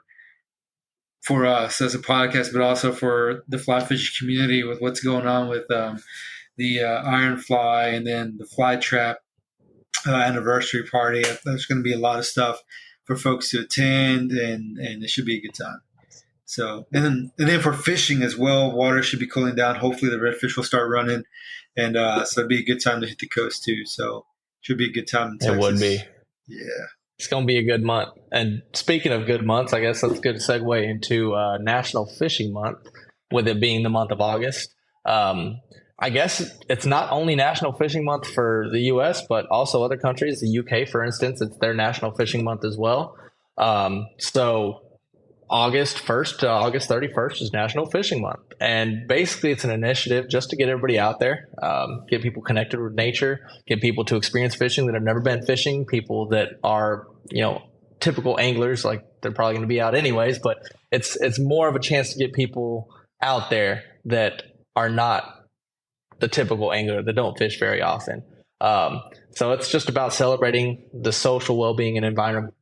us as a podcast, but also for the fly fishing community with what's going on with the iron fly and then the fly trap anniversary party. There's going to be a lot of stuff for folks to attend, and it should be a good time. So, and then for fishing as well, water should be cooling down. Hopefully, the redfish will start running, and so it'd be a good time to hit the coast too. So, should be a good time in Texas. It would be. Yeah. It's going to be a good month. And speaking of good months, I guess that's a good segue into National Fishing Month, with it being the month of August. I guess it's not only National Fishing Month for the U.S., but also other countries. The U.K., for instance, it's their National Fishing Month as well. So August 1st to August 31st is National Fishing Month. And basically it's an initiative just to get everybody out there, get people connected with nature, get people to experience fishing that have never been fishing, people that are, typical anglers, like they're probably going to be out anyways, but it's more of a chance to get people out there that are not the typical angler, that don't fish very often. So it's just about celebrating the social well-being and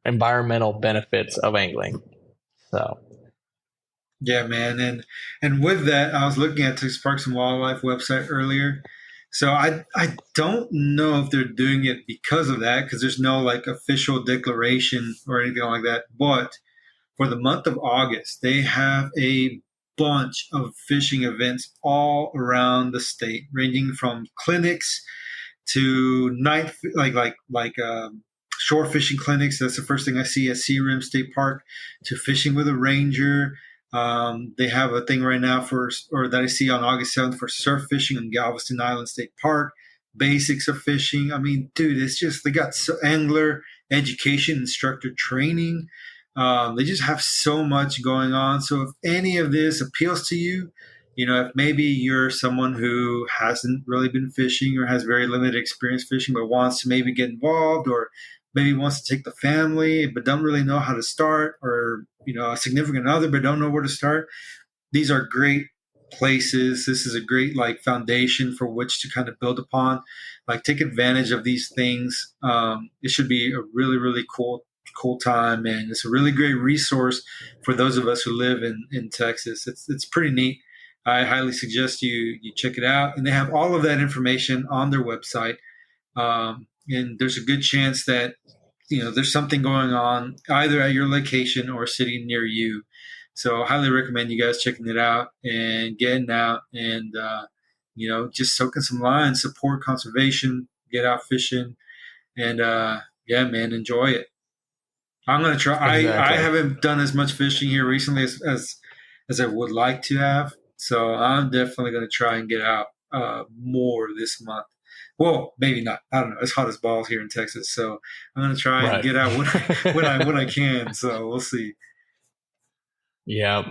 environmental benefits of angling. So, yeah, man, and with that, I was looking at Texas Parks and Wildlife website earlier. So I don't know if they're doing it because of that, because there's no like official declaration or anything like that. But for the month of August, they have a bunch of fishing events all around the state, ranging from clinics to night shore fishing clinics. That's the first thing I see at Sea Rim State Park, to fishing with a ranger. They have a thing right now that I see on August 7th for surf fishing in Galveston Island State Park. Basics of fishing. I mean, dude, it's just, they got angler education, instructor training. They just have so much going on. So if any of this appeals to you, if maybe you're someone who hasn't really been fishing or has very limited experience fishing, but wants to maybe get involved, or maybe wants to take the family, but don't really know how to start, or, a significant other, but don't know where to start. These are great places. This is a great foundation for which to kind of build upon, take advantage of these things. It should be a really, really cool cool time, and it's a really great resource for those of us who live in Texas. It's pretty neat. I highly suggest you check it out, and they have all of that information on their website. And there's a good chance that there's something going on either at your location or a city near you. So I highly recommend you guys checking it out and getting out and just soaking some lines, support conservation, get out fishing, and yeah, man, enjoy it. I'm gonna try. Exactly. I haven't done as much fishing here recently as I would like to have, so I'm definitely gonna try and get out more this month. Well, maybe not. I don't know. It's hot as balls here in Texas, so I'm gonna try and get out when I can. So we'll see. Yeah,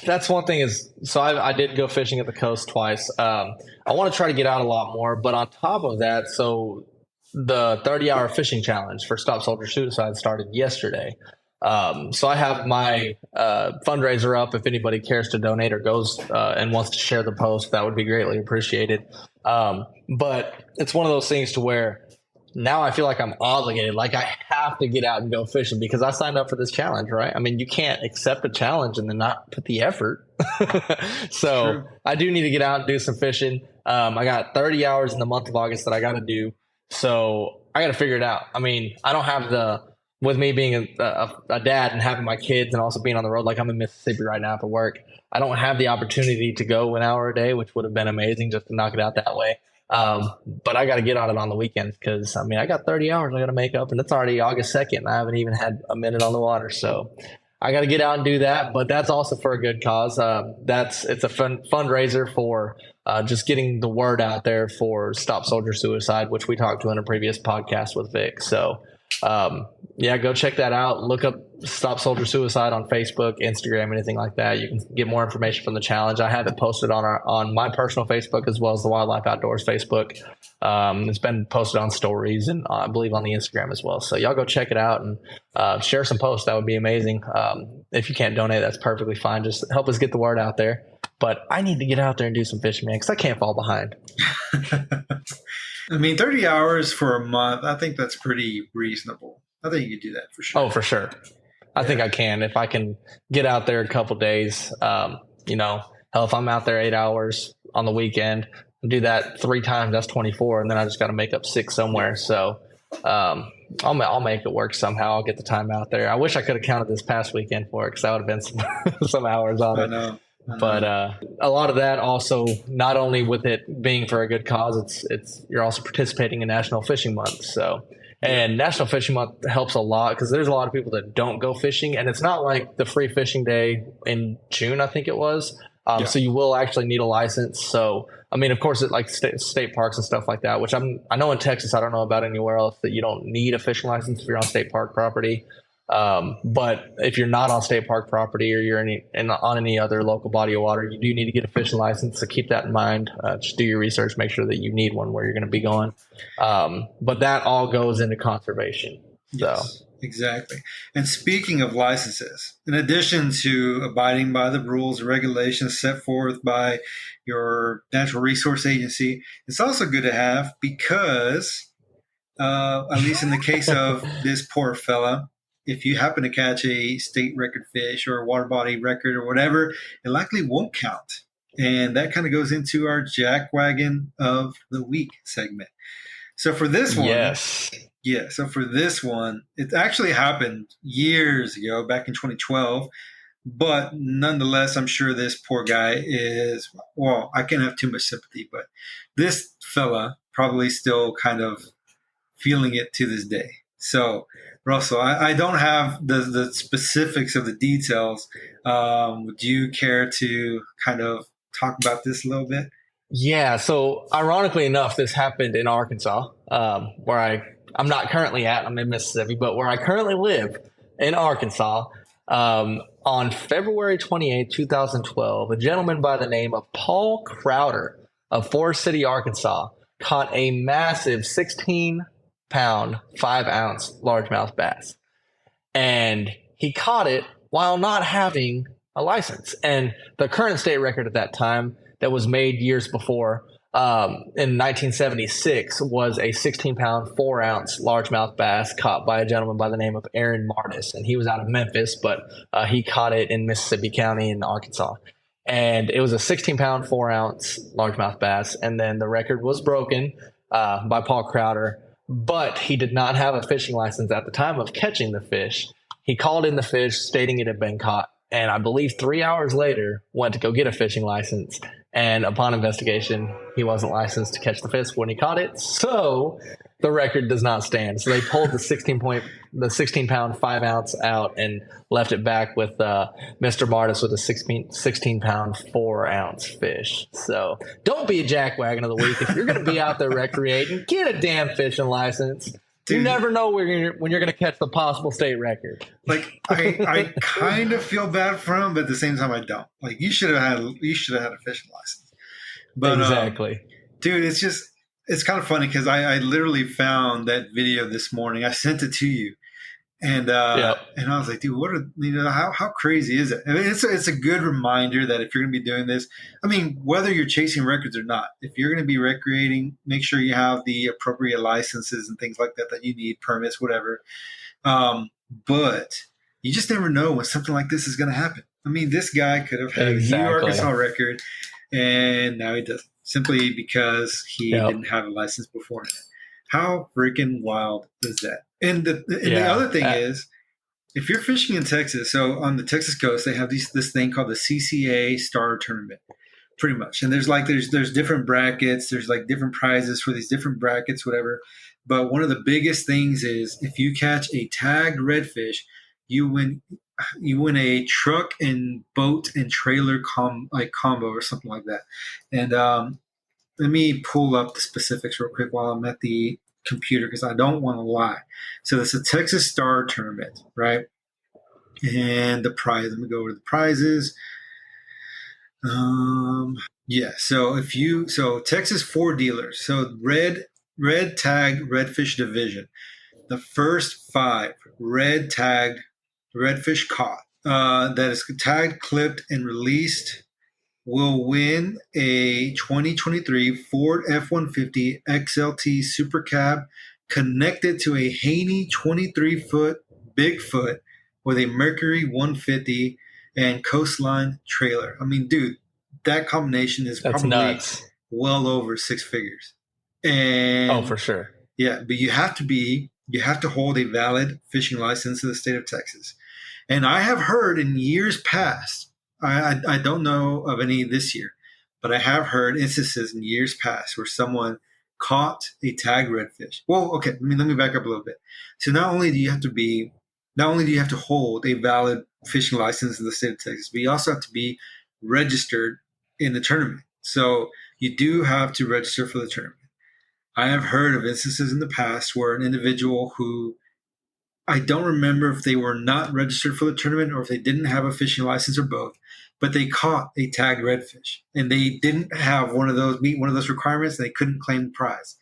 that's one thing is, so I did go fishing at the coast twice. I want to try to get out a lot more, but on top of that, so the 30-hour fishing challenge for Stop Soldier Suicide started yesterday. So I have my fundraiser up. If anybody cares to donate or goes and wants to share the post, that would be greatly appreciated. But it's one of those things to where now I feel like I'm obligated, like I have to get out and go fishing because I signed up for this challenge, right? I mean, you can't accept a challenge and then not put the effort. So true. I do need to get out and do some fishing. I got 30 hours in the month of August that I got to do. So I got to figure it out. I mean, I don't have with me being a dad and having my kids and also being on the road, like I'm in Mississippi right now for work, I don't have the opportunity to go an hour a day, which would have been amazing just to knock it out that way. But I got to get on it on the weekends because I mean, I got 30 hours I got to make up and it's already August 2nd. And I haven't even had a minute on the water. So I got to get out and do that. But that's also for a good cause. It's a fundraiser for just getting the word out there for Stop Soldier Suicide, which we talked to in a previous podcast with Vic. So yeah, go check that out. Look up Stop Soldier Suicide on Facebook, Instagram, anything like that. You can get more information from the challenge. I have it posted on my personal Facebook as well as the Wildlife Outdoors Facebook. It's been posted on stories and I believe on the Instagram as well. So y'all go check it out and share some posts. That would be amazing. If you can't donate, that's perfectly fine. Just help us get the word out there. But I need to get out there and do some fishing, man, because I can't fall behind. I mean, 30 hours for a month, I think that's pretty reasonable. I think you could do that for sure. Oh, for sure. I think I can. If I can get out there a couple days, hell, if I'm out there 8 hours on the weekend, do that 3 times, that's 24. And then I just got to make up 6 somewhere. So I'll make it work somehow. I'll get the time out there. I wish I could have counted this past weekend for it because that would have been some hours on it. I know. But a lot of that also, not only with it being for a good cause, it's you're also participating in National Fishing Month. So, and National Fishing Month helps a lot because there's a lot of people that don't go fishing, and it's not like the free fishing day in June, I think it was. So you will actually need a license. So, I mean, of course, it like state parks and stuff like that, which I know in Texas, I don't know about anywhere else that you don't need a fishing license if you're on state park property. But if you're not on state park property or you're on any other local body of water, you do need to get a fishing license. So keep that in mind. Just do your research, make sure that you need one where you're going to be going. But that all goes into conservation. Yes, exactly. And speaking of licenses, in addition to abiding by the rules and regulations set forth by your natural resource agency, it's also good to have because, at least in the case of this poor fella, if you happen to catch a state record fish or a water body record or whatever, it likely won't count. And that kind of goes into our Jackwagon of the Week segment. So for this one, it actually happened years ago, back in 2012. But nonetheless, I'm sure this poor guy I can't have too much sympathy, but this fella probably still kind of feeling it to this day. So, Russell, I don't have the specifics of the details. Would you care to kind of talk about this a little bit? Yeah. So, ironically enough, this happened in Arkansas, where I'm not currently at. I'm in Mississippi, but where I currently live in Arkansas, on February 28, 2012, a gentleman by the name of Paul Crowder of Forest City, Arkansas, caught a massive 16-pound, 5-ounce largemouth bass. And he caught it while not having a license. And the current state record at that time that was made years before in 1976 was a 16-pound, 4-ounce largemouth bass caught by a gentleman by the name of Aaron Martinez. And he was out of Memphis, but he caught it in Mississippi County in Arkansas. And it was a 16-pound, 4-ounce largemouth bass. And then the record was broken by Paul Crowder, but he did not have a fishing license at the time of catching the fish. He called in the fish stating it had been caught. And I believe 3 hours later went to go get a fishing license. And upon investigation, he wasn't licensed to catch the fish when he caught it. So the record does not stand. So they pulled the 16-pound, 5-ounce out and left it back with Mr. Martis with a 16-pound, 4-ounce fish. So don't be a jackwagon of the week. If you're going to be out there recreating, get a damn fishing license. Dude, you never know when you're going to catch the possible state record. Like I kind of feel bad for him, but at the same time I don't. Like you should have had a fishing license. But exactly, dude. It's kind of funny because I literally found that video this morning. I sent it to you, and and I was like, dude, how crazy is it? I mean, it's a good reminder that if you're going to be doing this, I mean, whether you're chasing records or not, if you're going to be recreating, make sure you have the appropriate licenses and things like that you need, permits, whatever. But you just never know when something like this is going to happen. I mean, this guy could have had a huge Arkansas record, and now he doesn't, simply because he didn't have a license beforehand. How freaking wild is that? And the other thing is, if you're fishing in Texas, so on the Texas coast, they have this thing called the CCA Star Tournament, pretty much. And there's different brackets. There's like different prizes for these different brackets, whatever. But one of the biggest things is if you catch a tagged redfish, you win a truck and boat and trailer combo or something like that. And let me pull up the specifics real quick while I'm at the computer because I don't want to lie. So it's a Texas Star Tournament, right? And the prize, let me go over the prizes. So Texas 4 dealers. So red tagged redfish division. The first 5 red tagged redfish caught that is tagged, clipped, and released will win a 2023 Ford F-150 XLT Super Cab connected to a Haney 23-foot Bigfoot with a Mercury 150 and Coastline trailer. I mean, dude, that combination is probably nuts. Well over 6 figures. And for sure. Yeah, but you have to hold a valid fishing license in the state of Texas. And I have heard in years past, I don't know of any this year, but I have heard instances in years past where someone caught a tagged redfish. Well, okay, let me back up a little bit. So not only do you have to hold a valid fishing license in the state of Texas, but you also have to be registered in the tournament. So you do have to register for the tournament. I have heard of instances in the past where an individual who I don't remember if they were not registered for the tournament or if they didn't have a fishing license or both, but they caught a tagged redfish and they didn't have meet one of those requirements and they couldn't claim the prize.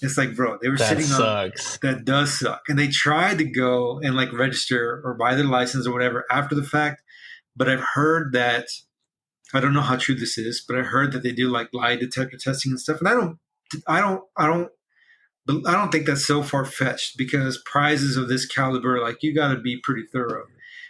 It's like, bro, they were that sitting sucks. on that does suck. And they tried to go and like register or buy their license or whatever after the fact. But I've heard that, I don't know how true this is, but I heard that they do like lie detector testing and stuff. And I don't think that's so far-fetched because prizes of this caliber, like you got to be pretty thorough.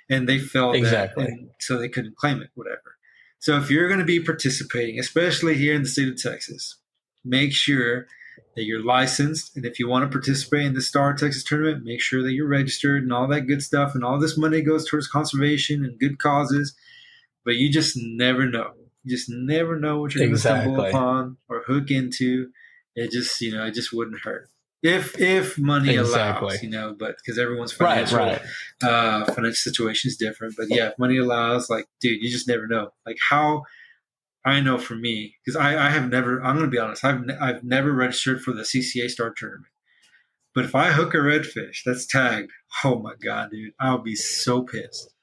And they felt exactly. that, and so they couldn't claim it, whatever. So if you're going to be participating, especially here in the state of Texas, make sure that you're licensed. And if you want to participate in the Star Texas tournament, make sure that you're registered and all that good stuff. And all this money goes towards conservation and good causes. But you just never know. You just never know what you're going to stumble upon or hook into. It just wouldn't hurt if money allows, but because everyone's financial situation is different. But yeah, if money allows, like, dude, you just never know. Like how I know for me, because I have never, I'm going to be honest, I've never registered for the CCA Star Tournament. But if I hook a redfish that's tagged, oh my God, dude, I'll be so pissed.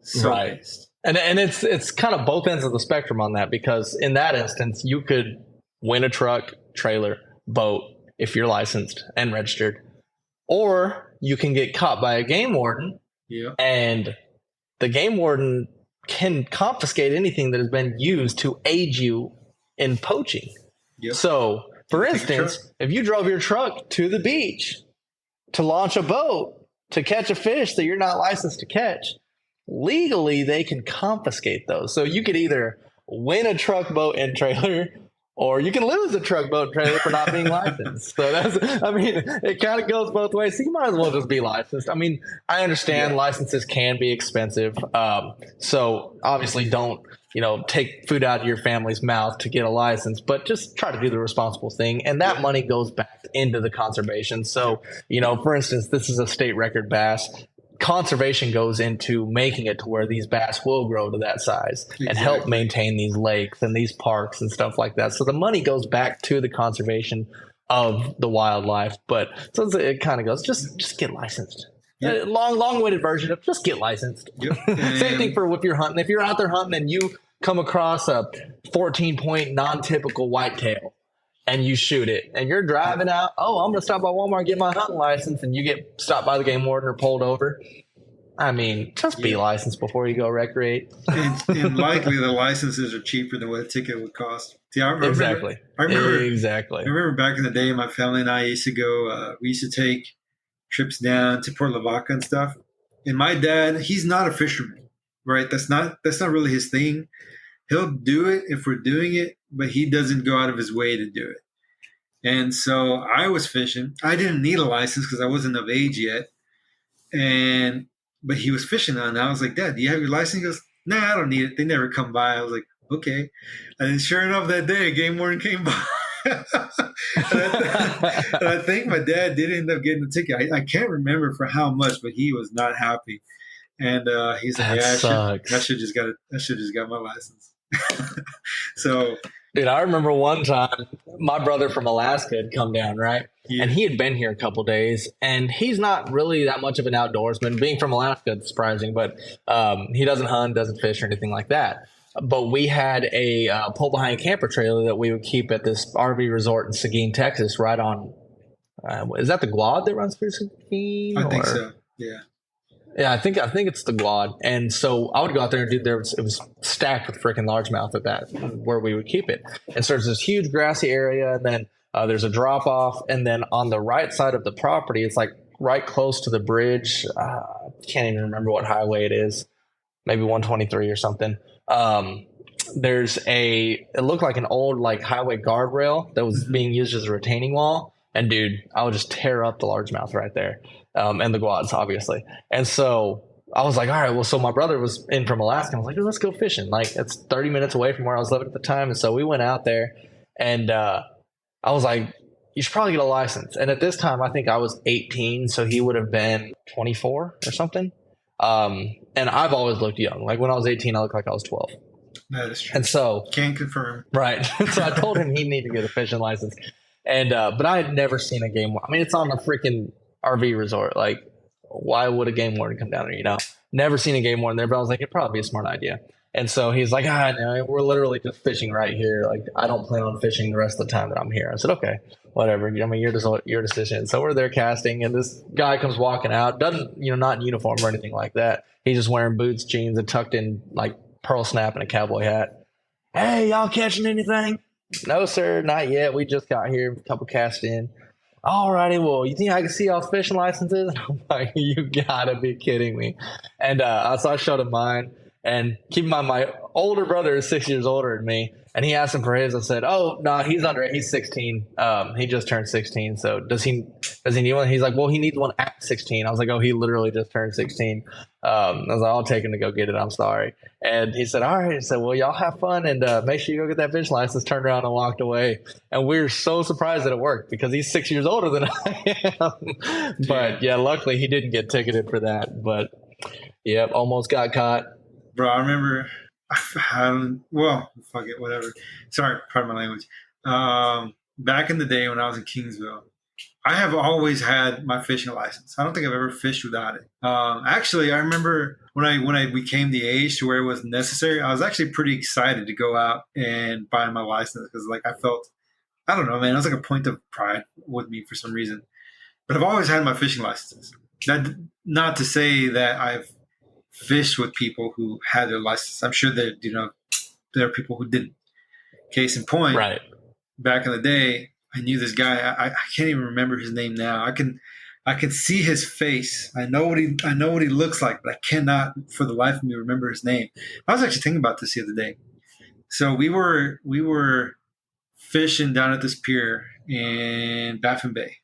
So pissed. And it's kind of both ends of the spectrum on that, because in that instance, you could win a truck, trailer, boat if you're licensed and registered, or you can get caught by a game warden, and the game warden can confiscate anything that has been used to aid you in poaching. Yep. So, for Take a instance, if you drove your truck to the beach to launch a boat to catch a fish that you're not licensed to catch, legally they can confiscate those. So you could either win a truck, boat, and trailer, or you can lose a truck, boat, and trailer for not being licensed. So it kind of goes both ways. So you might as well just be licensed. I mean, I understand licenses can be expensive. So obviously don't, take food out of your family's mouth to get a license, but just try to do the responsible thing. And that money goes back into the conservation. So, for instance, this is a state record bass. Conservation goes into making it to where these bass will grow to that size and help maintain these lakes and these parks and stuff like that. So the money goes back to the conservation of the wildlife. But so it kind of goes, just get licensed. Yep. Long-winded version of just get licensed. Yep. Same thing for if you're hunting. If you're out there hunting and you come across a 14-point non-typical whitetail and you shoot it and you're driving out, I'm going to stop by Walmart and get my hunting license, and you get stopped by the game warden or pulled over. I mean, just be licensed before you go recreate. and likely the licenses are cheaper than what a ticket would cost. See, I remember back in the day, my family and I used to go, we used to take trips down to Port Lavaca and stuff. And my dad, he's not a fisherman, right? That's not really his thing. He'll do it if we're doing it, but he doesn't go out of his way to do it. And so I was fishing. I didn't need a license because I wasn't of age yet. But he was fishing on it. I was like, Dad, do you have your license? He goes, nah, I don't need it. They never come by. I was like, okay. And then sure enough, that day, a game warden came by. and I think my dad did end up getting the ticket. I can't remember for how much, but he was not happy. And he's like, I should just got my license. So, dude, I remember one time my brother from Alaska had come down, right? Yeah. And he had been here a couple days, and he's not really that much of an outdoorsman. Being from Alaska, it's surprising, but he doesn't hunt, doesn't fish, or anything like that. But we had a pull-behind camper trailer that we would keep at this RV resort in Seguin, Texas, right on. Is that the Guad that runs through Seguin? I think so. Yeah. Yeah, I think it's the Guad. And so I would go out there and it was stacked with freaking largemouth at that, where we would keep it. And so there's this huge grassy area, and then there's a drop off. And then on the right side of the property, it's like right close to the bridge. Can't even remember what highway it is. Maybe 123 or something. It looked like an old like highway guardrail that was being used as a retaining wall. And dude, I would just tear up the largemouth right there. And the Guads, obviously. And so I was like, all right, well, so my brother was in from Alaska. I was like, let's go fishing. Like, it's 30 minutes away from where I was living at the time. And so we went out there, and I was like, you should probably get a license. And at this time, I think I was 18, so he would have been 24 or something. And I've always looked young. Like, when I was 18, I looked like I was 12. That is true. And so, can confirm. Right. So I told him he'd need to get a fishing license. And but I had never seen a game warden. I mean, it's on a freaking RV resort. Like, why would a game warden come down there? Never seen a game warden there. But I was like, it'd probably be a smart idea. And so he's like, no, we're literally just fishing right here. Like, I don't plan on fishing the rest of the time that I'm here. I said, okay, whatever. I mean, your decision. So we're there casting, and this guy comes walking out, doesn't, not in uniform or anything like that. He's just wearing boots, jeans, and tucked in like pearl snap and a cowboy hat. Hey, y'all catching anything? No, sir, not yet. We just got here, a couple casts in. All righty, well, you think I can see y'all's fishing licenses? And I'm like, you gotta be kidding me. And so I showed him mine. And keep in mind, my older brother is 6 years older than me. And he asked him for his. I said, oh, no, he's under it. He's 16. He just turned 16. So does he need one? He's like, well, he needs one at 16. I was like, oh, he literally just turned 16. I was like, I'll take him to go get it. I'm sorry. And he said, all right. He said, well, y'all have fun, and make sure you go get that fish license. Turned around and walked away. And we were so surprised that it worked because he's 6 years older than I am. But yeah, luckily he didn't get ticketed for that. But yep, almost got caught. Bro, I remember, fuck it, whatever. Sorry, pardon my language. Back in the day when I was in Kingsville, I have always had my fishing license. I don't think I've ever fished without it. Actually, I remember when I became the age to where it was necessary, I was actually pretty excited to go out and buy my license because, like, I felt, I don't know, man, it was like a point of pride with me for some reason. But I've always had my fishing licenses. That, not to say that I've fished with people who had their license. I'm sure that there are people who didn't. Case in point, right? back in the day, I knew this guy. I can't even remember his name now. I can see his face. I know what he looks like, but I cannot for the life of me remember his name. I was actually thinking about this the other day. So we were fishing down at this pier in Baffin Bay.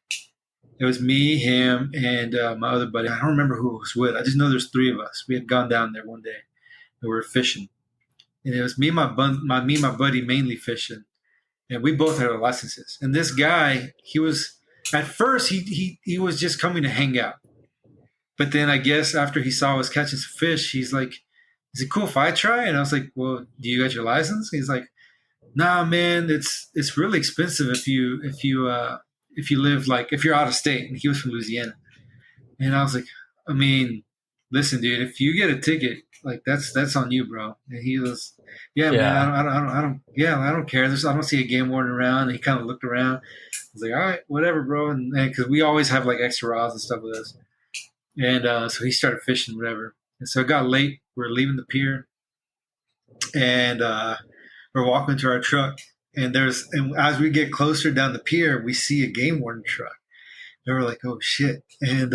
It was me, him, and my other buddy. I don't remember who it was with. I just know there's three of us. We had gone down there one day and we were fishing, and it was me, and my buddy mainly fishing, and we both had our licenses. And this guy, he was at first he was just coming to hang out, but then I guess after he saw us catching some fish, he's like, "Is it cool if I try?" And I was like, "Well, do you got your license?" He's like, "Nah, man, it's really expensive if you live like if you're out of state." And he was from Louisiana, and I was like, "I mean, listen, dude, if you get a ticket, like that's on you, bro." And he was, "Yeah, man, Yeah. yeah, I don't care. I don't see a game warden around." And he kind of looked around. I was like, "All right, whatever, bro." And because we always have like extra rods and stuff with us, and so he started fishing, whatever. And so it got late. We are leaving the pier, and we're walking to our truck. And as we get closer down the pier, we see a game warden truck. And we're like, "Oh shit!" And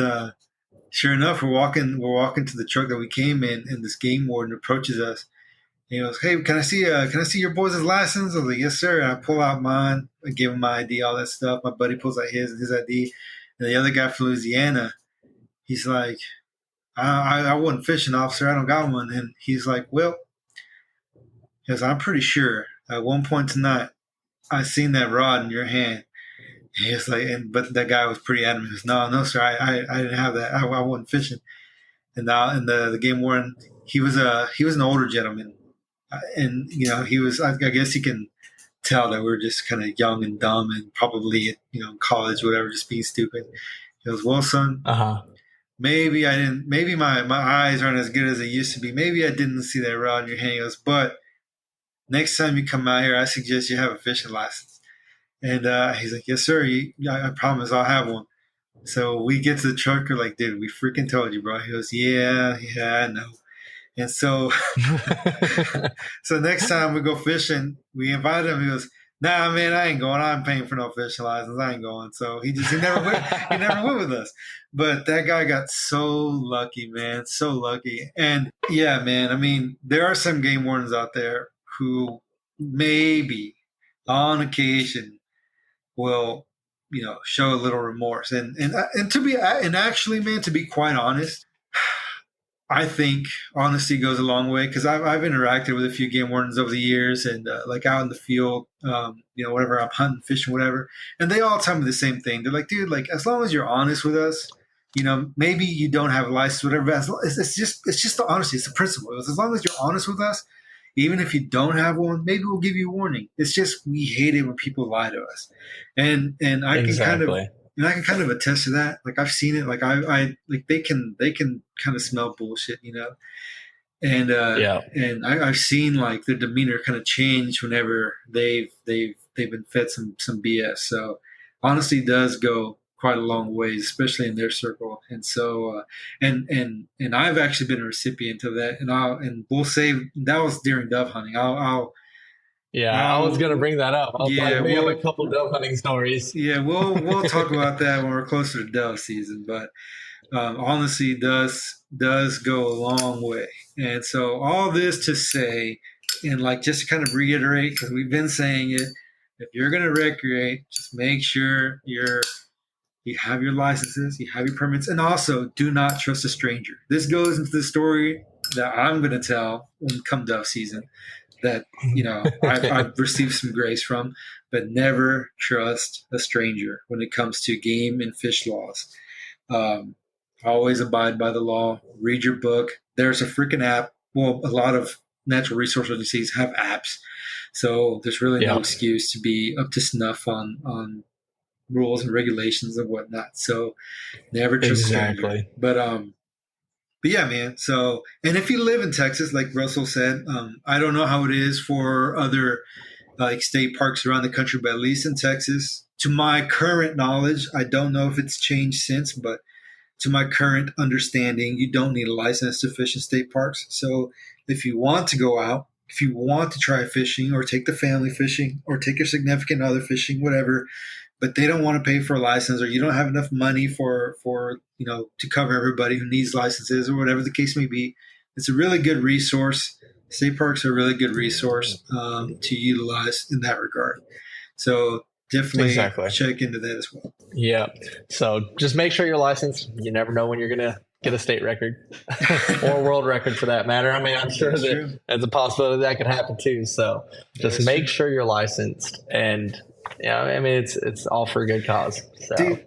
sure enough, we're walking to the truck that we came in, and this game warden approaches us. And he goes, "Hey, can I see your boys' license?" I was like, "Yes, sir." And I pull out mine. I give him my ID, all that stuff. My buddy pulls out his ID, and the other guy from Louisiana, he's like, "I wasn't fishing, officer. I don't got one." And he's like, "Well," because I'm pretty sure at one point tonight I seen that rod in your hand. And he's like, but that guy was pretty adamant. He goes, "No, no, sir, I didn't have that. I wasn't fishing." And the game warden, he was an older gentleman, and he was. I guess he can tell that we're just kind of young and dumb and probably in college, whatever, just being stupid. He goes, "Well, son, maybe I didn't. Maybe my eyes aren't as good as they used to be. Maybe I didn't see that rod in your hand." He goes, "But next time you come out here, I suggest you have a fishing license." And he's like, "Yes, sir. I promise I'll have one." So we get to the truck. We're like, "Dude, we freaking told you, bro." He goes, "Yeah, I know." And so, so next time we go fishing, we invite him. He goes, "Nah, man, I ain't going. I'm paying for no fishing license. I ain't going." So he never went. He never went with us. But that guy got so lucky, man, so lucky. And yeah, man. I mean, there are some game wardens out there who maybe on occasion will show a little remorse, and actually, man, to be quite honest, I think honesty goes a long way, because I've interacted with a few game wardens over the years, and like out in the field, whatever, I'm hunting, fishing, whatever, and they all tell me the same thing. They're like, "Dude, like, as long as you're honest with us, maybe you don't have a license, whatever. But it's just the honesty. It's the principle. As long as you're honest with us, even if you don't have one, maybe we'll give you a warning. It's just we hate it when people lie to us, and I can kind of." Exactly. And I can kind of attest to that. Like, I've seen it. Like, I like they can kind of smell bullshit, and Yeah. I've seen like their demeanor kind of change whenever they've been fed some BS. So honesty does go quite a long way, especially in their circle. And so and I've actually been a recipient of that. And we'll say that was during dove hunting. I was gonna bring that up. I was Yeah, like, we have a couple dove hunting stories. Yeah, we'll talk about that when we're closer to dove season. But honesty does go a long way. And so all this to say, and like just to kind of reiterate, because we've been saying it, if you're going to recreate, just make sure you have your licenses, you have your permits, and also do not trust a stranger. This goes into the story that I'm going to tell when come dove season, that I've received some grace from, but never trust a stranger when it comes to game and fish laws. Always abide by the law. Read your book. There's a freaking app. Well, a lot of natural resource agencies have apps, so there's really no excuse to be up to snuff on rules and regulations and whatnot. So never trust a stranger. But yeah, man. So, and if you live in Texas, like Russell said, I don't know how it is for other like state parks around the country, but at least in Texas, to my current knowledge, I don't know if it's changed since, but to my current understanding, you don't need a license to fish in state parks. So if you want to go out if you want to try fishing or take the family fishing or take your significant other fishing, whatever, but they don't want to pay for a license, or you don't have enough money for to cover everybody who needs licenses, or whatever the case may be, it's a really good resource. State parks are a really good resource to utilize in that regard. So definitely check into that as well. Yeah. So just make sure you're licensed. You never know when you're going to get a state record or a world record for that matter. I mean, I'm sure that there's a possibility that could happen too. So just make sure you're licensed, and I mean, it's all for a good cause. So. Dude,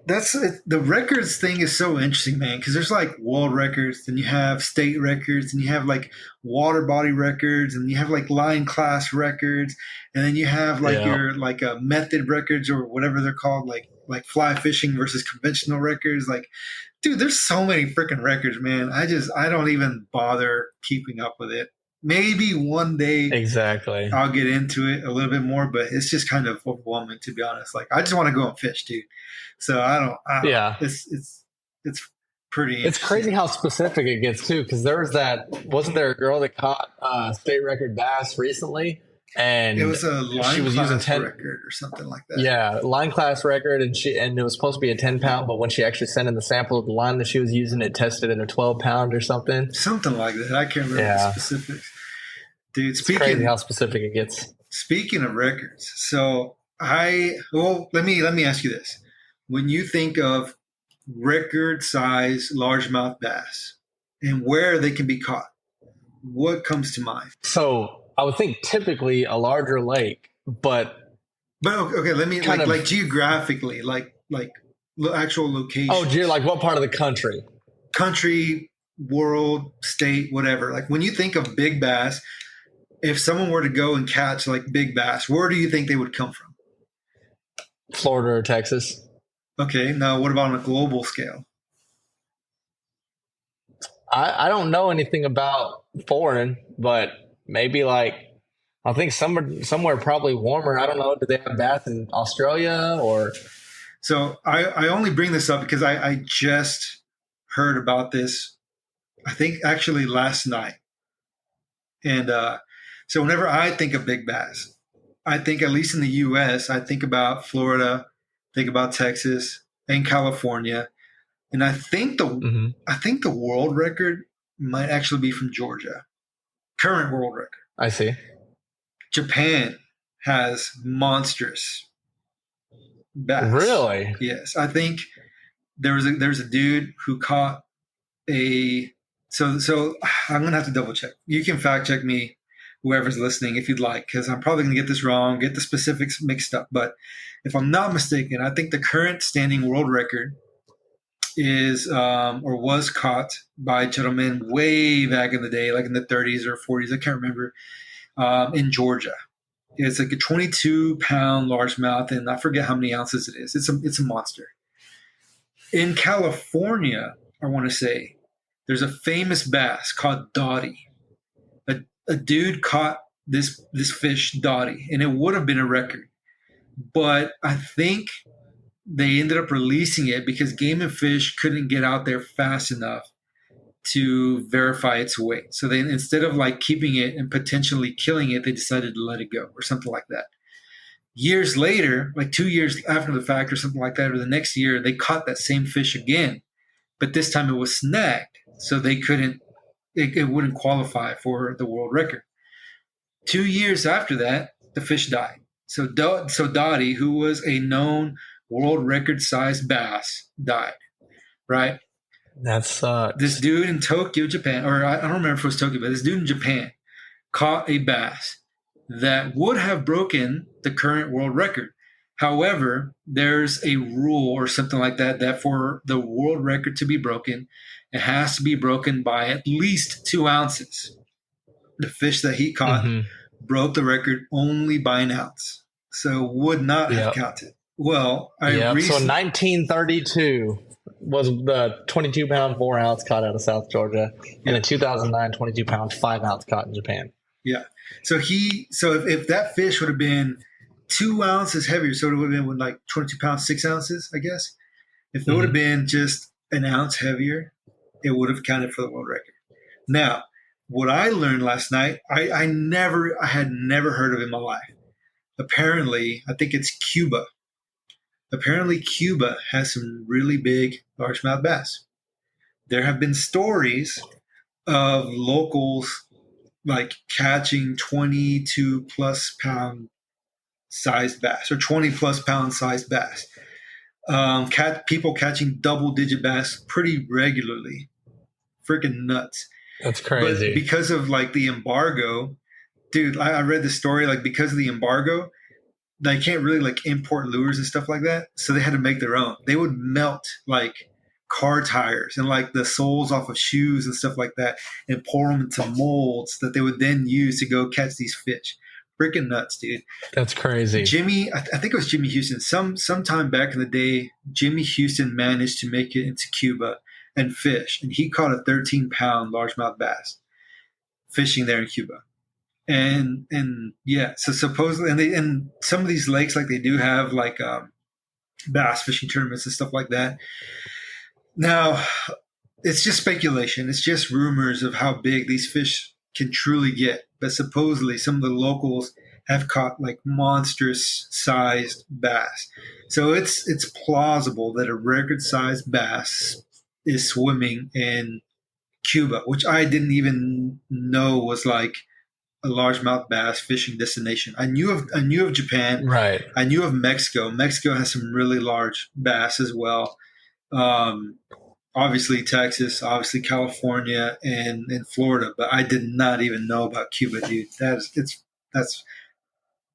the records thing is so interesting, man, because there's like world records, and you have state records, and you have like water body records, and you have like line class records, and then you have like your like method records, or whatever they're called, like fly fishing versus conventional records. Like, dude, there's so many freaking records, man. I don't even bother keeping up with it. Maybe one day I'll get into it a little bit more, but it's just kind of overwhelming, to be honest. Like, I just want to go and fish, dude. So I don't it's pretty It's crazy how specific it gets too, because wasn't there a girl that caught state record bass recently? And it was a line class record or something like that. Yeah, line class record, and it was supposed to be a 10-pound, but when she actually sent in the sample of the line that she was using, it tested at a 12-pound or something. Something like that. I can't remember the specifics. Dude, it's crazy how specific it gets. Speaking of records, so let me ask you this: when you think of record size largemouth bass and where they can be caught, what comes to mind? So I would think typically a larger lake, but okay, let me like geographically, like actual location. Oh, like what part of the country? Country, world, state, whatever. Like when you think of big bass, if someone were to go and catch like big bass, where do you think they would come from? Florida or Texas. Okay, now what about on a global scale? I don't know anything about foreign, but maybe like I think somewhere probably warmer. I don't know. Do they have bass in Australia or? So I only bring this up because I just heard about this, I think actually last night. And so whenever I think of big bass, I think at least in the U.S., I think about Florida, think about Texas and California. And I think the world record might actually be from Georgia. Current world record. I see. Japan has monstrous bass. Really? Yes. I think there's a dude who caught so I'm gonna have to double check. You can fact check me, whoever's listening, if you'd like, because I'm probably gonna get this wrong, get the specifics mixed up. But if I'm not mistaken, I think the current standing world record is or was caught by a gentleman way back in the day, like in the 30s or 40s, I can't remember, in Georgia. It's like a 22-pound largemouth, and I forget how many ounces it is. It's a monster. In California, I want to say, there's a famous bass called Dottie. A dude caught this fish, Dottie, and it would have been a record. But I think they ended up releasing it because Game and Fish couldn't get out there fast enough to verify its weight. So they, instead of like keeping it and potentially killing it, they decided to let it go or something like that. Years later, like 2 years after the fact or something like that, or the next year, they caught that same fish again, but this time it was snagged. So they couldn't, it wouldn't qualify for the world record. 2 years after that, the fish died. So Dottie, who was a known world record sized bass, died, right? That sucks. This dude in Tokyo, Japan, or I don't remember if it was Tokyo, but this dude in Japan caught a bass that would have broken the current world record. However, there's a rule or something like that, that for the world record to be broken, it has to be broken by at least 2 ounces. The fish that he caught broke the record only by an ounce, so would not have counted. Well, so 1932 was the 22-pound 4-ounce caught out of South Georgia, and in 2009, 22-pound 5-ounce caught in Japan. Yeah. So if that fish would have been 2 ounces heavier, so it would have been like 22 pounds, 6 ounces, I guess. If it would have been just an ounce heavier, it would have counted for the world record. Now, what I learned last night, I had never heard of in my life. Apparently, I think it's Cuba. Apparently, Cuba has some really big largemouth bass. There have been stories of locals like catching 22 plus pound sized bass or 20 plus pound sized bass. People catching double digit bass pretty regularly. Freaking nuts. That's But crazy. because of like the embargo, dude, I read the story, like because of the embargo, they can't really like import lures and stuff like that. So they had to make their own. They would melt like car tires and like the soles off of shoes and stuff like that and pour them into molds that they would then use to go catch these fish. Freaking nuts, dude. That's crazy. Jimmy, I think it was Jimmy Houston. Sometime back in the day, Jimmy Houston managed to make it into Cuba and fish, and he caught a 13-pound largemouth bass fishing there in Cuba. And yeah, so supposedly, and some of these lakes, like they do have like bass fishing tournaments and stuff like that. Now, it's just speculation. It's just rumors of how big these fish can truly get. But supposedly, some of the locals have caught like monstrous sized bass. So it's plausible that a record sized bass is swimming in Cuba, which I didn't even know was like a largemouth bass fishing destination. I knew of Japan. Right. I knew of Mexico. Mexico has some really large bass as well. Obviously Texas, obviously California, and Florida. But I did not even know about Cuba, dude. That's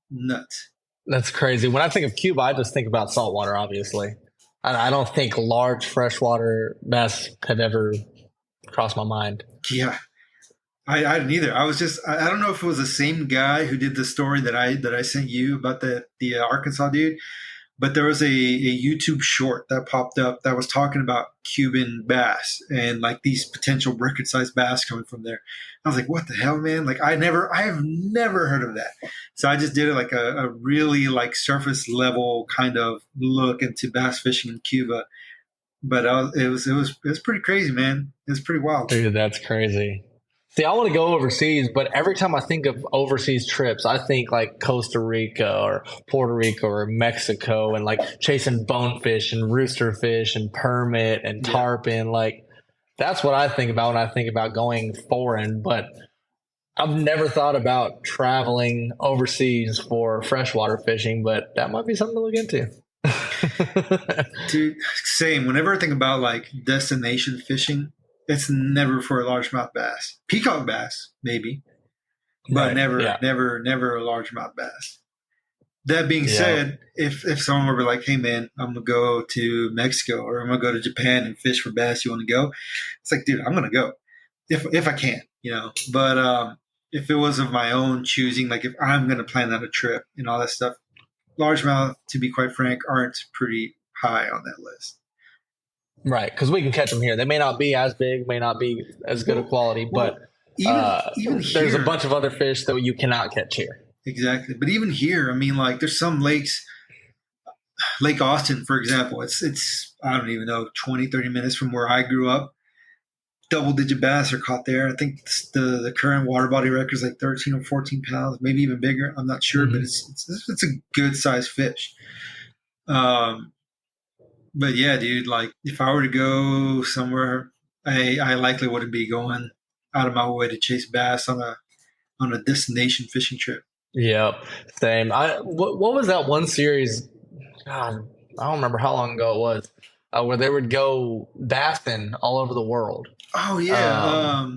nuts. That's crazy. When I think of Cuba, I just think about saltwater, obviously. I don't think large freshwater bass have ever crossed my mind. Yeah. I didn't either. I don't know if it was the same guy who did the story that I sent you about the Arkansas dude, but there was a YouTube short that popped up that was talking about Cuban bass and like these potential record sized bass coming from there. I was like, what the hell, man? Like I have never heard of that. So I just did it like a really like surface level kind of look into bass fishing in Cuba. But it was pretty crazy, man. It was pretty wild. Dude, that's crazy. See, I want to go overseas, but every time I think of overseas trips, I think like Costa Rica or Puerto Rico or Mexico and like chasing bonefish and roosterfish and permit and tarpon. Like that's what I think about when I think about going foreign. But I've never thought about traveling overseas for freshwater fishing, but that might be something to look into. Dude, same. Whenever I think about like destination fishing, it's never for a largemouth bass. Peacock bass, maybe, but Right. never Yeah. a largemouth bass. That being said, if someone were like, "Hey, man, I'm gonna go to Mexico or I'm gonna go to Japan and fish for bass. You want to go?" It's like, dude, I'm gonna go if I can, you know. But if it was of my own choosing, like if I'm gonna plan out a trip and all that stuff, largemouth, to be quite frank, aren't pretty high on that list. Right, because we can catch them here. They may not be as big, may not be as good a quality, but Even there's here, a bunch of other fish that you cannot catch here. exactly. But even here, I mean, like there's some lakes, Lake Austin, for example. It's I don't even know 20, 30 minutes from where I grew up. Double-digit bass are caught there. I think the current water body record is like 13 or 14 pounds, maybe even bigger. I'm not sure, but it's a good sized fish. But yeah, dude, like if I were to go somewhere, I likely wouldn't be going out of my way to chase bass on a destination fishing trip. Yep, same. What was that one series? God, I don't remember how long ago it was, where they would go bassing all over the world. Oh yeah,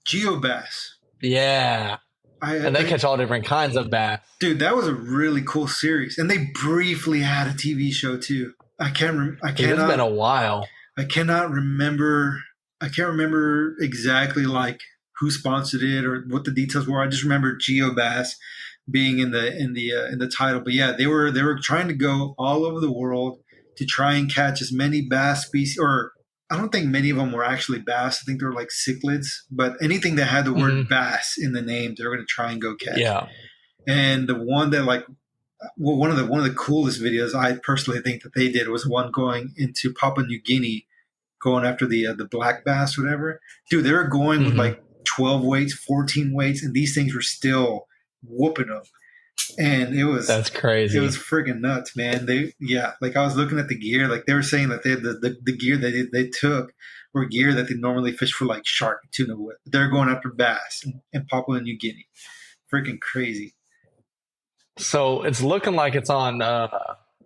Geobass. Yeah, and they catch all different kinds of bass. Dude, that was a really cool series, and they briefly had a TV show too. It's been a while. I cannot remember. I can't remember exactly like who sponsored it or what the details were. I just remember Geobass being in the title. But yeah, they were trying to go all over the world to try and catch as many bass species. Or I don't think many of them were actually bass. I think they were like cichlids. But anything that had the word bass in the name, they were going to try and go catch. Yeah. And the one that like. Well, one of the coolest videos I personally think that they did was one going into Papua New Guinea, going after the black bass, whatever. Dude, they were going with like 12 weights, 14 weights, and these things were still whooping them. And that's crazy. It was friggin' nuts, man. Like I was looking at the gear, like they were saying that the gear they took were gear that they normally fish for like shark and tuna with. They're going after bass in Papua New Guinea. Freaking crazy. So it's looking like it's on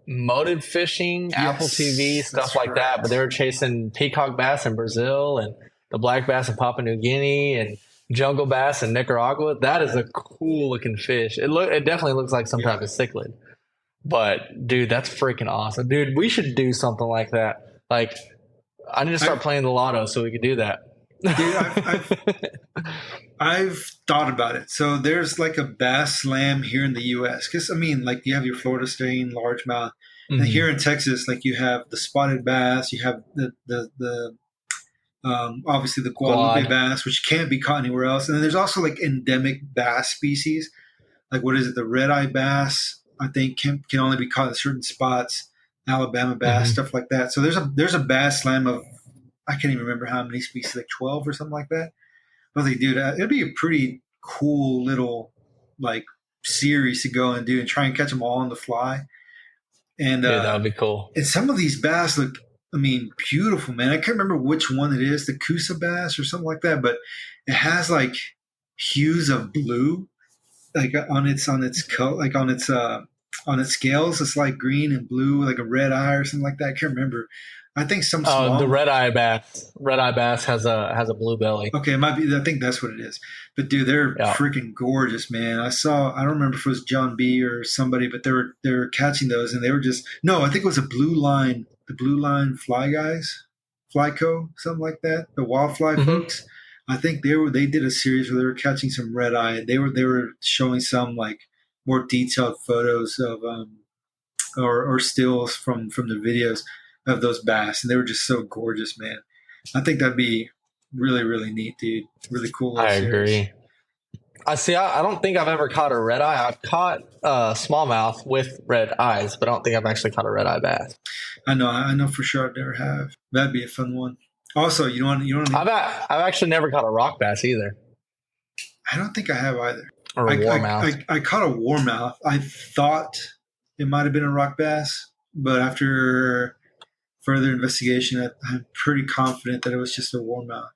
Motive Fishing, Yes, Apple TV, stuff like correct. that. But they were chasing peacock bass in Brazil and the black bass in Papua New Guinea and jungle bass in Nicaragua. That is a cool looking fish. It definitely looks like some type of cichlid. But dude, that's freaking awesome. Dude, we should do something like that. Like I need to start playing the lotto so we could do that. Dude, I've thought about it. So there's like a bass slam here in the U.S. Because I mean, like you have your Florida strain, largemouth, and here in Texas, like you have the spotted bass, you have the obviously the Guadalupe bass, which can't be caught anywhere else, and then there's also like endemic bass species, like what is it, the red eye bass? I think can only be caught in certain spots, Alabama bass, stuff like that. So there's a bass slam of I can't even remember how many species, like 12 or something like that. But they do that. It'd be a pretty cool little like series to go and do and try and catch them all on the fly. And dude, that would be cool. And some of these bass look, I mean, beautiful, man. I can't remember which one it is, the Coosa bass or something like that, but it has like hues of blue, like on its scales. It's like green and blue, like a red eye or something like that. I can't remember. I think some small. The red eye bass has a blue belly. Okay, it might be. I think that's what it is. But dude, they're freaking gorgeous, man. I don't remember if it was John B or somebody, but they were catching those, and they were just no. I think it was the Blue Line Fly guys, Fly Co, something like that. The Wildfly folks. I think they did a series where they were catching some red eye. They were showing some like more detailed photos of or stills from the videos of those bass, and they were just so gorgeous, man. I think that'd be really, really neat, dude. Really cool. I agree. I don't think I've ever caught a red eye. I've caught smallmouth with red eyes, but I don't think I've actually caught a red eye bass. I know for sure I've never have. That'd be a fun one. Also, you don't. I've actually never caught a rock bass either. I don't think I have either. Or a warmouth. I caught a warmouth. I thought it might have been a rock bass, but after further investigation, I'm pretty confident that it was just a warmouth.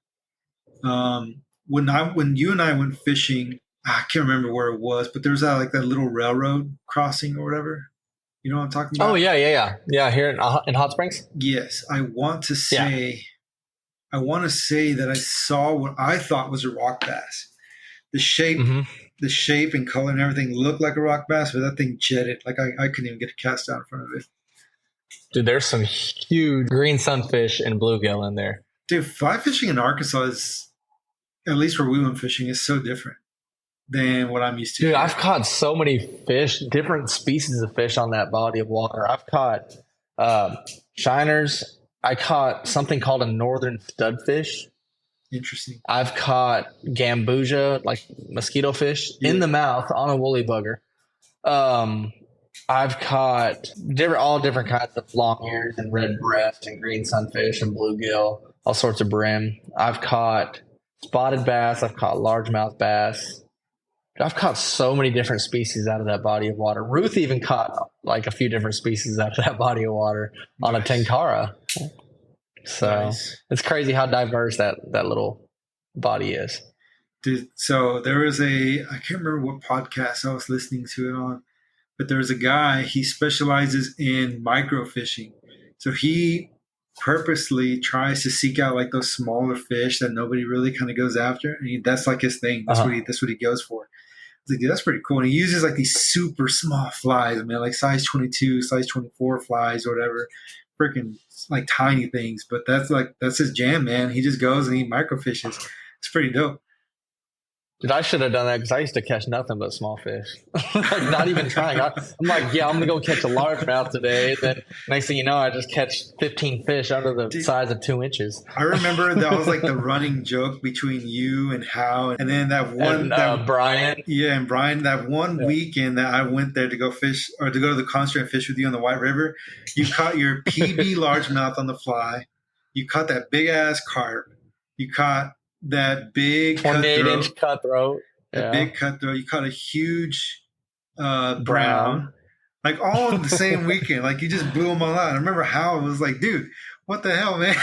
When you and I went fishing, I can't remember where it was, but there was that little railroad crossing or whatever. You know what I'm talking about? Oh yeah. Here in Hot Springs. Yes, I want to say that I saw what I thought was a rock bass. The shape and color and everything looked like a rock bass, but that thing jetted. Like I couldn't even get a cast out in front of it. Dude, there's some huge green sunfish and bluegill in there. Dude, fly fishing in Arkansas is, at least where we went fishing, is so different than what I'm used to. Dude, I've caught so many fish, different species of fish on that body of water. I've caught shiners. I caught something called a northern studfish. Interesting. I've caught gambusia, like mosquito fish, in the mouth on a woolly bugger. I've caught all different kinds of long ears and red breast and green sunfish and bluegill, all sorts of brim. I've caught spotted bass. I've caught largemouth bass. I've caught so many different species out of that body of water. Ruth even caught like a few different species out of that body of water on a tenkara. So it's crazy how diverse that little body is. Dude, so there was I can't remember what podcast I was listening to it on, but there's a guy, he specializes in microfishing. So he purposely tries to seek out like those smaller fish that nobody really kind of goes after. And that's like his thing. That's what he goes for. I was like, dude, that's pretty cool. And he uses like these super small flies, man, like size 22, size 24 flies or whatever. Freaking like tiny things. But that's his jam, man. He just goes and he microfishes. It's pretty dope. Dude, I should have done that because I used to catch nothing but small fish. Like, not even trying. I'm like, I'm going to go catch a largemouth today. Then next thing you know, I just catch 15 fish under the size of 2 inches. I remember that was like the running joke between you and Hal. And then Brian. Yeah, and Brian, that one weekend that I went there to go fish or to go to the concert and fish with you on the White River, you caught your PB largemouth on the fly. You caught that big ass carp. You caught that big 28-inch cutthroat. that Yeah. big cutthroat. You caught a huge brown. Brown. Like all in the same weekend. Like you just blew them all out. I remember how it was like, dude, what the hell, man?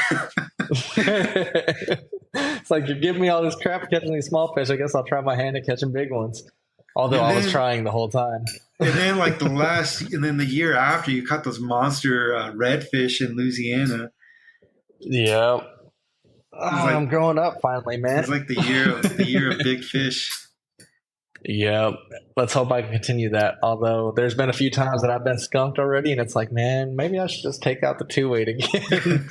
It's like, you're giving me all this crap catching these small fish. I guess I'll try my hand at catching big ones. Although I was trying the whole time. And then like the year after, you caught those monster redfish in Louisiana. Yep. I'm growing up finally, man. It's like the year of big fish. Yep. Let's hope I can continue that. Although there's been a few times that I've been skunked already, and it's like, man, maybe I should just take out the 2-weight again.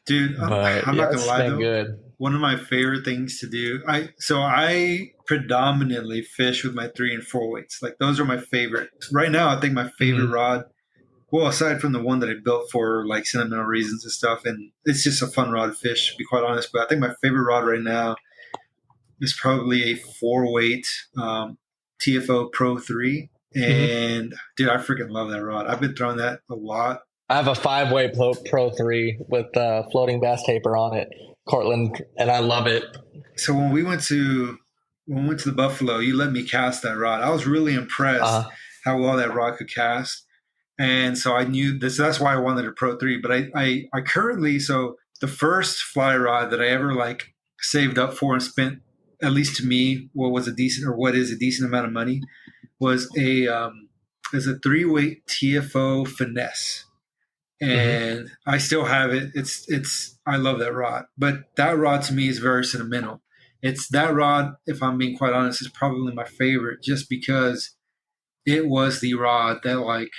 Dude, I'm not gonna lie though. Good. One of my favorite things to do. I predominantly fish with my 3 and 4 weights. Like those are my favorite. Right now, I think my favorite rod. Well, aside from the one that I built for like sentimental reasons and stuff, and it's just a fun rod to fish, to be quite honest. But I think my favorite rod right now is probably a 4-weight TFO Pro 3. And dude, I freaking love that rod. I've been throwing that a lot. I have a 5-weight Pro 3 with floating bass taper on it, Cortland, and I love it. So when we went to the Buffalo, you let me cast that rod. I was really impressed how well that rod could cast. And so I knew this. That's why I wanted a Pro 3. But I currently, so the first fly rod that I ever like saved up for and spent, at least to me, what is a decent amount of money, was a 3-weight TFO Finesse. And I still have it. I love that rod. But that rod to me is very sentimental. It's that rod, if I'm being quite honest, is probably my favorite just because it was the rod that like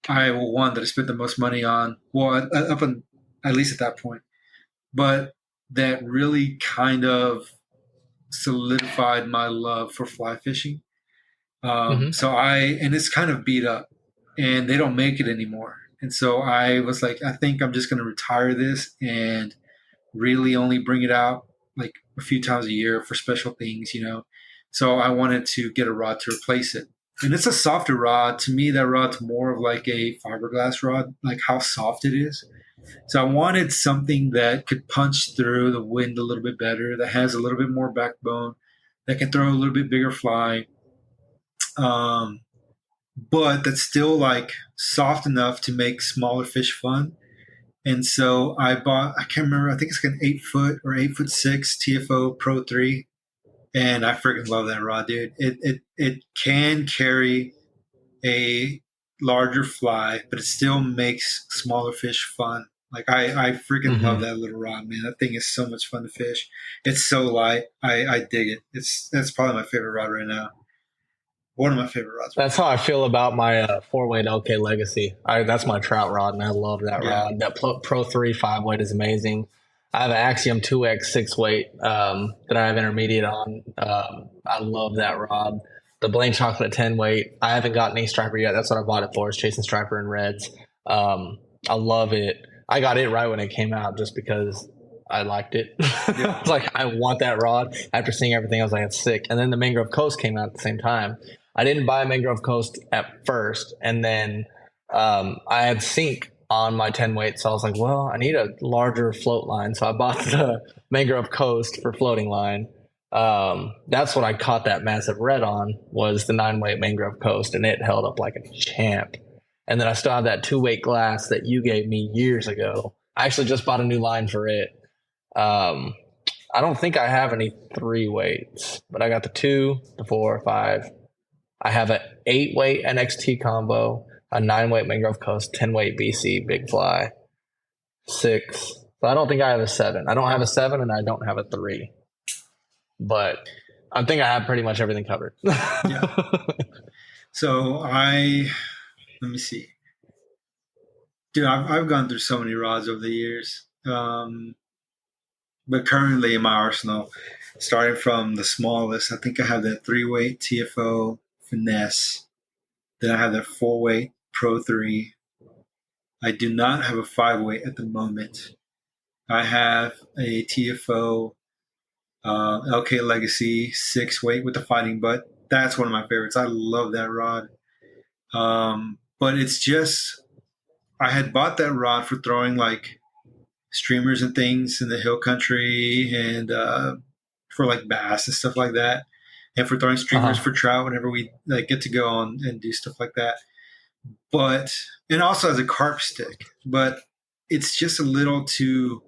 I wanted to spend the most money on. Well, at least at that point. But that really kind of solidified my love for fly fishing. And it's kind of beat up and they don't make it anymore. And so I was like, I think I'm just going to retire this and really only bring it out like a few times a year for special things, So I wanted to get a rod to replace it. And it's a softer rod. To me, that rod's more of like a fiberglass rod, like how soft it is. So I wanted something that could punch through the wind a little bit better, that has a little bit more backbone, that can throw a little bit bigger fly, but that's still like soft enough to make smaller fish fun. And so I can't remember, I think it's like an 8-foot or 8'6" TFO Pro 3. And I freaking love that rod, dude. It can carry a larger fly, but it still makes smaller fish fun. Like I freaking love that little rod, man. That thing is so much fun to fish. It's so light. I dig it. That's probably my favorite rod right now. One of my favorite rods. That's how I feel about my 4-weight LK Legacy. That's my trout rod, and I love that rod. That Pro 3 5-weight is amazing. I have an Axiom 2X 6-weight that I have intermediate on. I love that rod. The Blaine Chocolate 10-weight. I haven't got any striper yet. That's what I bought it for, is chasing striper and reds. I love it. I got it right when it came out just because I liked it. I was like, I want that rod. After seeing everything, I was like, it's sick. And then the Mangrove Coast came out at the same time. I didn't buy Mangrove Coast at first, and then I had sink on my 10-weight, so I was like, well, I need a larger float line, so I bought the Mangrove Coast for floating line. That's what I caught that massive red on, was the 9-weight Mangrove Coast, and it held up like a champ. And then I still have that 2-weight glass that you gave me years ago. I actually just bought a new line for it. I don't think I have any 3-weights, but I got the 2, the 4, 5. I have an 8-weight NXT combo, a 9-weight Mangrove Coast, 10-weight BC Big Fly, 6. So I don't think I have a 7. I don't have a 7, and I don't have a 3. But I think I have pretty much everything covered. Yeah. So let me see. Dude, I've gone through so many rods over the years. But currently in my arsenal, starting from the smallest, I think I have that 3-weight TFO Finesse. Then I have that 4-weight Pro 3. I do not have a 5-weight at the moment. I have a TFO LK Legacy 6-weight with the fighting butt. That's one of my favorites. I love that rod. But it's just, I had bought that rod for throwing like streamers and things in the hill country, and for like bass and stuff like that, and for throwing streamers for trout whenever we like get to go on and do stuff like that. But and also as a carp stick, but it's just a little too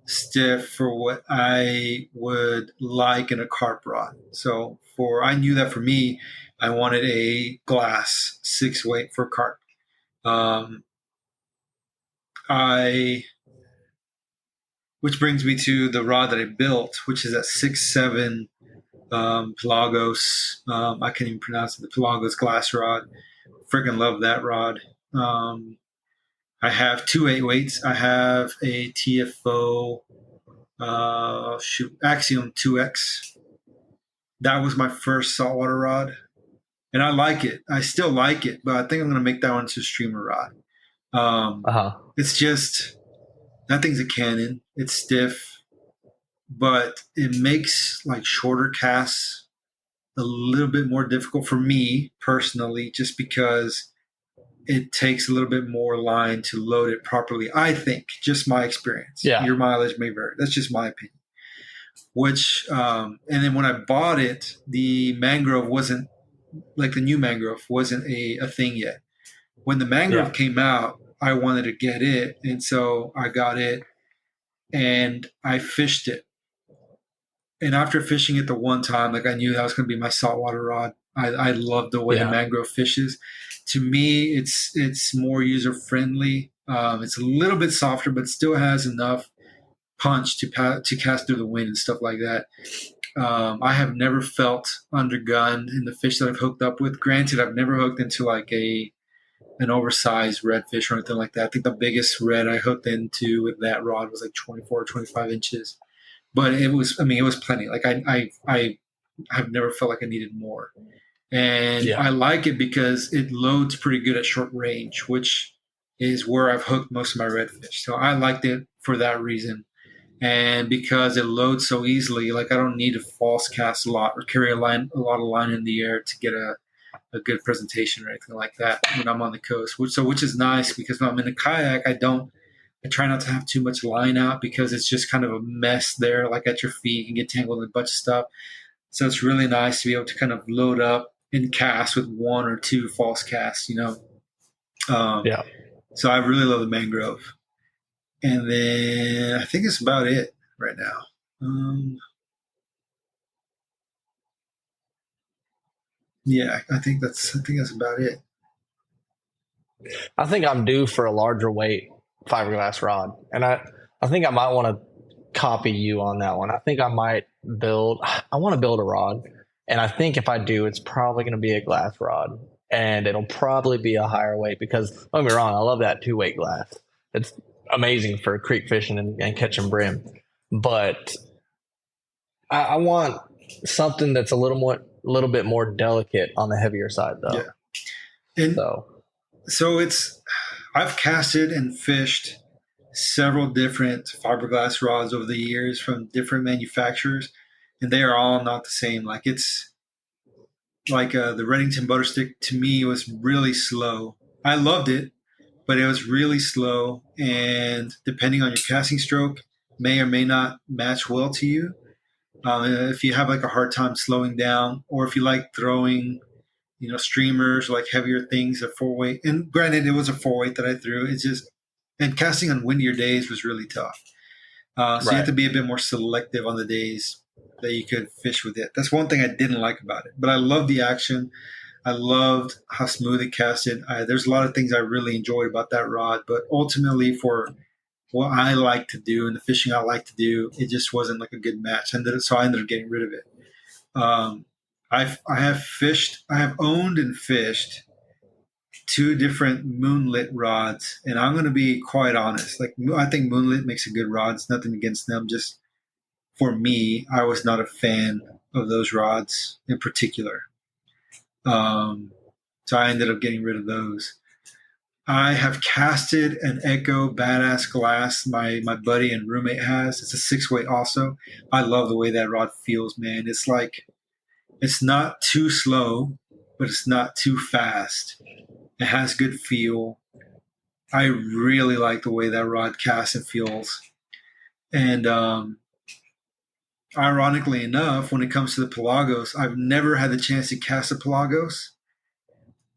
stiff for what I would like in a carp rod. So I knew that for me, I wanted a glass 6 weight for carp. Which brings me to the rod that I built, which is a 6'7" Pelagos. I can't even pronounce it. The Pelagos glass rod. Freaking love that rod. I have 2 8-weights. I have a TFO Axiom 2X. That was my first saltwater rod, and I like it. I still like it, but I think I'm going to make that one into a streamer rod. It's just that thing's a cannon. It's stiff, but it makes like shorter casts a little bit more difficult for me personally, just because it takes a little bit more line to load it properly. I think, just my experience. Yeah. Your mileage may vary. That's just my opinion. And then when I bought it, the mangrove wasn't like the new mangrove wasn't a thing yet. When the mangrove came out, I wanted to get it, and so I got it, and I fished it. And after fishing it the one time, like I knew that was going to be my saltwater rod. I love the way the mangrove fishes. To me, it's more user friendly. It's a little bit softer, but still has enough punch to cast through the wind and stuff like that. I have never felt undergunned in the fish that I've hooked up with. Granted, I've never hooked into like an oversized redfish or anything like that. I think the biggest red I hooked into with that rod was like 24 or 25 inches. But it was plenty. Like I have never felt like I needed more. And I like it because it loads pretty good at short range, which is where I've hooked most of my redfish. So I liked it for that reason. And because it loads so easily, like I don't need to false cast a lot or carry a lot of line in the air to get a good presentation or anything like that when I'm on the coast. Which is nice, because when I'm in a kayak, I try not to have too much line out, because it's just kind of a mess there, like at your feet. You can get tangled in a bunch of stuff. So it's really nice to be able to kind of load up and cast with 1 or 2 false casts, So I really love the mangrove. And then I think it's about it right now. I think that's about it. I think I'm due for a larger weight fiberglass rod, and I think I might want to copy you on that one. I think I might I want to build a rod, and I think if I do, it's probably going to be a glass rod, and it'll probably be a higher weight, because don't get me wrong, I love that 2-weight glass. It's amazing for creek fishing and catching brim, but I want something that's a little bit more delicate on the heavier side, though. Yeah. And so I've casted and fished several different fiberglass rods over the years from different manufacturers, and they are all not the same. Like it's like the Reddington Butter Stick to me was really slow. I loved it, but it was really slow, and depending on your casting stroke, may or may not match well to you. If you have like a hard time slowing down, or if you like throwing, streamers, like heavier things, a 4-weight. And granted, it was a 4-weight that I threw. It's just, and casting on windier days was really tough. So you have to be a bit more selective on the days that you could fish with it. That's one thing I didn't like about it. But I loved the action. I loved how smooth it casted. There's a lot of things I really enjoyed about that rod. But ultimately, for what I like to do and the fishing I like to do, it just wasn't like a good match. So I ended up getting rid of it. I have owned and fished 2 different moonlit rods, and I'm going to be quite honest. Like, I think moonlit makes a good rod. It's nothing against them. Just for me, I was not a fan of those rods in particular. So I ended up getting rid of those. I have casted an Echo Badass Glass my buddy and roommate has. It's a 6-weight also. I love the way that rod feels, man. It's like, it's not too slow, but it's not too fast. It has good feel. I really like the way that rod casts and feels. And ironically enough, when it comes to the Pelagos, I've never had the chance to cast a Pelagos.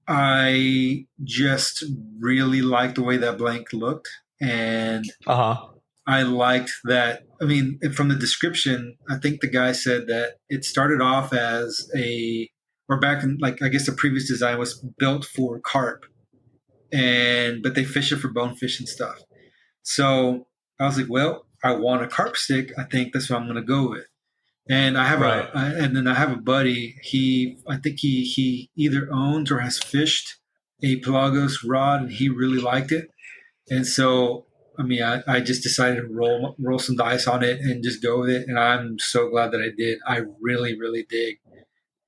I just really liked the way that blank looked. And I liked that. I mean, from the description, I think the guy said that it started off as or back in, like, I guess the previous design was built for carp, but they fish it for bonefish and stuff. So I was like, well, I want a carp stick. I think that's what I'm going to go with. And I have and then I have a buddy. I think he either owns or has fished a Pelagos rod, and he really liked it. And so, I mean, I just decided to roll some dice on it and just go with it. And I'm so glad that I did. I really, really dig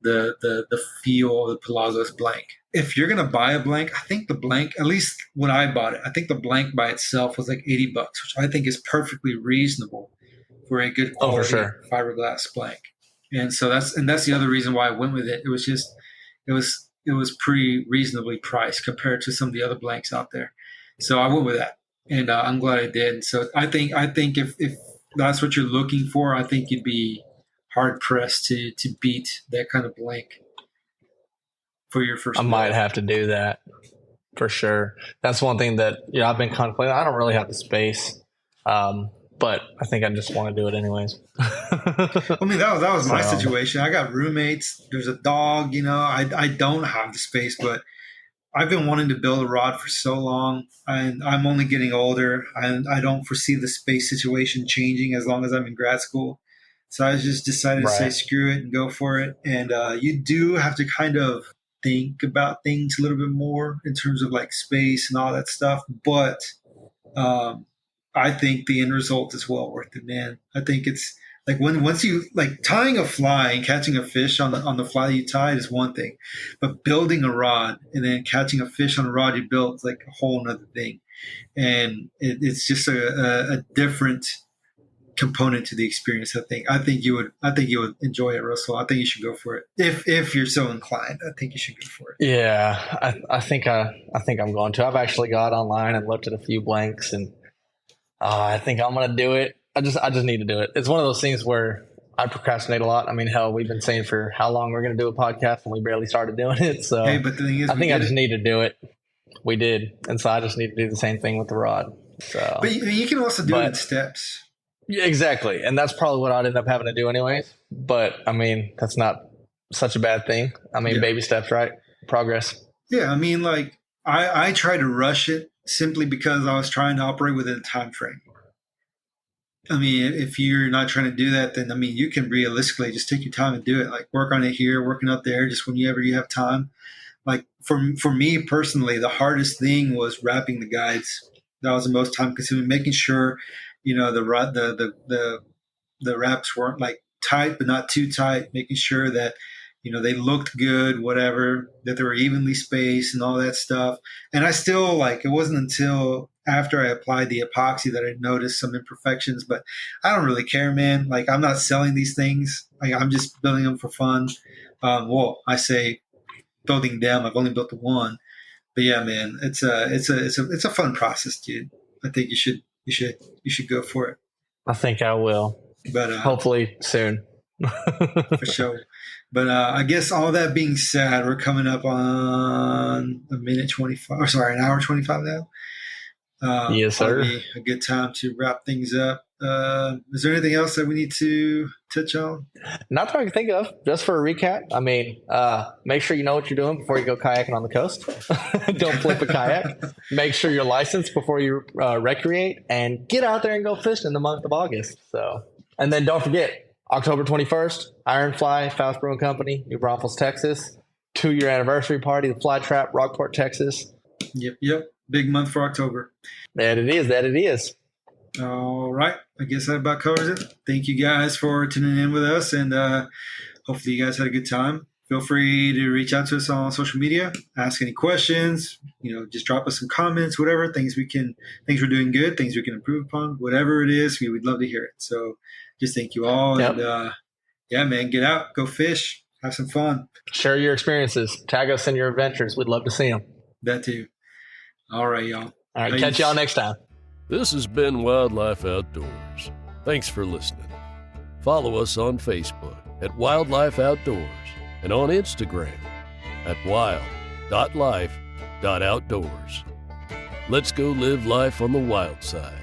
the feel of the Pelagos blank. If you're gonna buy a blank, I think the blank, at least when I bought it, I think the blank by itself was like $80, which I think is perfectly reasonable for a good quality fiberglass blank. And so that's the other reason why I went with it. It was pretty reasonably priced compared to some of the other blanks out there. So I went with that, and I'm glad I did. So I think if that's what you're looking for, I think you'd be hard pressed to beat that kind of blank for your first. I might have to do that for sure. That's one thing that I've been contemplating. I don't really have the space, but I think I just want to do it anyways. I mean, that was my situation. I got roommates. There's a dog. I don't have the space, but I've been wanting to build a rod for so long, and I'm only getting older, and I don't foresee the space situation changing as long as I'm in grad school. So I just decided to say screw it and go for it. And you do have to kind of think about things a little bit more in terms of like space and all that stuff. But I think the end result is well worth it, man. I think it's like once you like tying a fly and catching a fish on the fly that you tied is one thing, but building a rod and then catching a fish on a rod you built is like a whole nother thing. And it's just a different component to the experience. I think you would enjoy it, Russell. I think you should go for it if you're so inclined. I think you should go for it. Yeah, I think I'm going to. I've actually got online and looked at a few blanks, and I think I'm going to do it. I just need to do it. It's one of those things where I procrastinate a lot. I mean, hell, we've been saying for how long we're going to do a podcast, and we barely started doing it. So, hey, but the thing is, I think I just need to do it. We did, and so I just need to do the same thing with the rod. So, but you can also do it in steps. Yeah, exactly. And that's probably what I'd end up having to do anyways. But I mean, that's not such a bad thing. I mean, baby steps, right? Progress. Yeah. I mean, like I try to rush it simply because I was trying to operate within a time frame. I mean, if you're not trying to do that, then I mean, you can realistically just take your time and do it. Like work on it here, working up there, just whenever you have time. Like for me personally, the hardest thing was wrapping the guides. That was the most time consuming, making sure the wraps weren't like tight but not too tight, making sure that they looked good, whatever, that they were evenly spaced and all that stuff. And I still it wasn't until after I applied the epoxy that I noticed some imperfections, but I don't really care, man. Like I'm not selling these things. I'm just building them for fun. Well, I say building them. I've only built the one, but yeah, man, it's a fun process, dude. I think you should go for it. I think I will, but hopefully soon. For sure. But I guess all that being said, we're coming up on a minute 25. Sorry, an hour 25 now. Yes, sir. Be a good time to wrap things up. Is there anything else that we need to touch on? Not that I can think of. Just for a recap, I mean, make sure you know what you're doing before you go kayaking on the coast. Don't flip a kayak. Make sure you're licensed before you recreate, and get out there and go fishing in the month of August. So, and then don't forget, October 21st, Ironfly, Faust Brewing Company, New Braunfels, Texas. 2-year anniversary party, the Fly Trap, Rockport, Texas. Yep. Big month for October. That it is. All right. I guess that about covers it. Thank you guys for tuning in with us, and hopefully you guys had a good time. Feel free to reach out to us on social media, ask any questions, just drop us some comments, whatever, things we're doing good, things we can improve upon, whatever it is, we'd love to hear it. So just thank you all. Yep. And yeah, man, get out, go fish, have some fun. Share your experiences. Tag us in your adventures. We'd love to see them. That too. All right, y'all. All right, catch y'all next time. This has been Wildlife Outdoors. Thanks for listening. Follow us on Facebook at Wildlife Outdoors and on Instagram at wild.life.outdoors. Let's go live life on the wild side.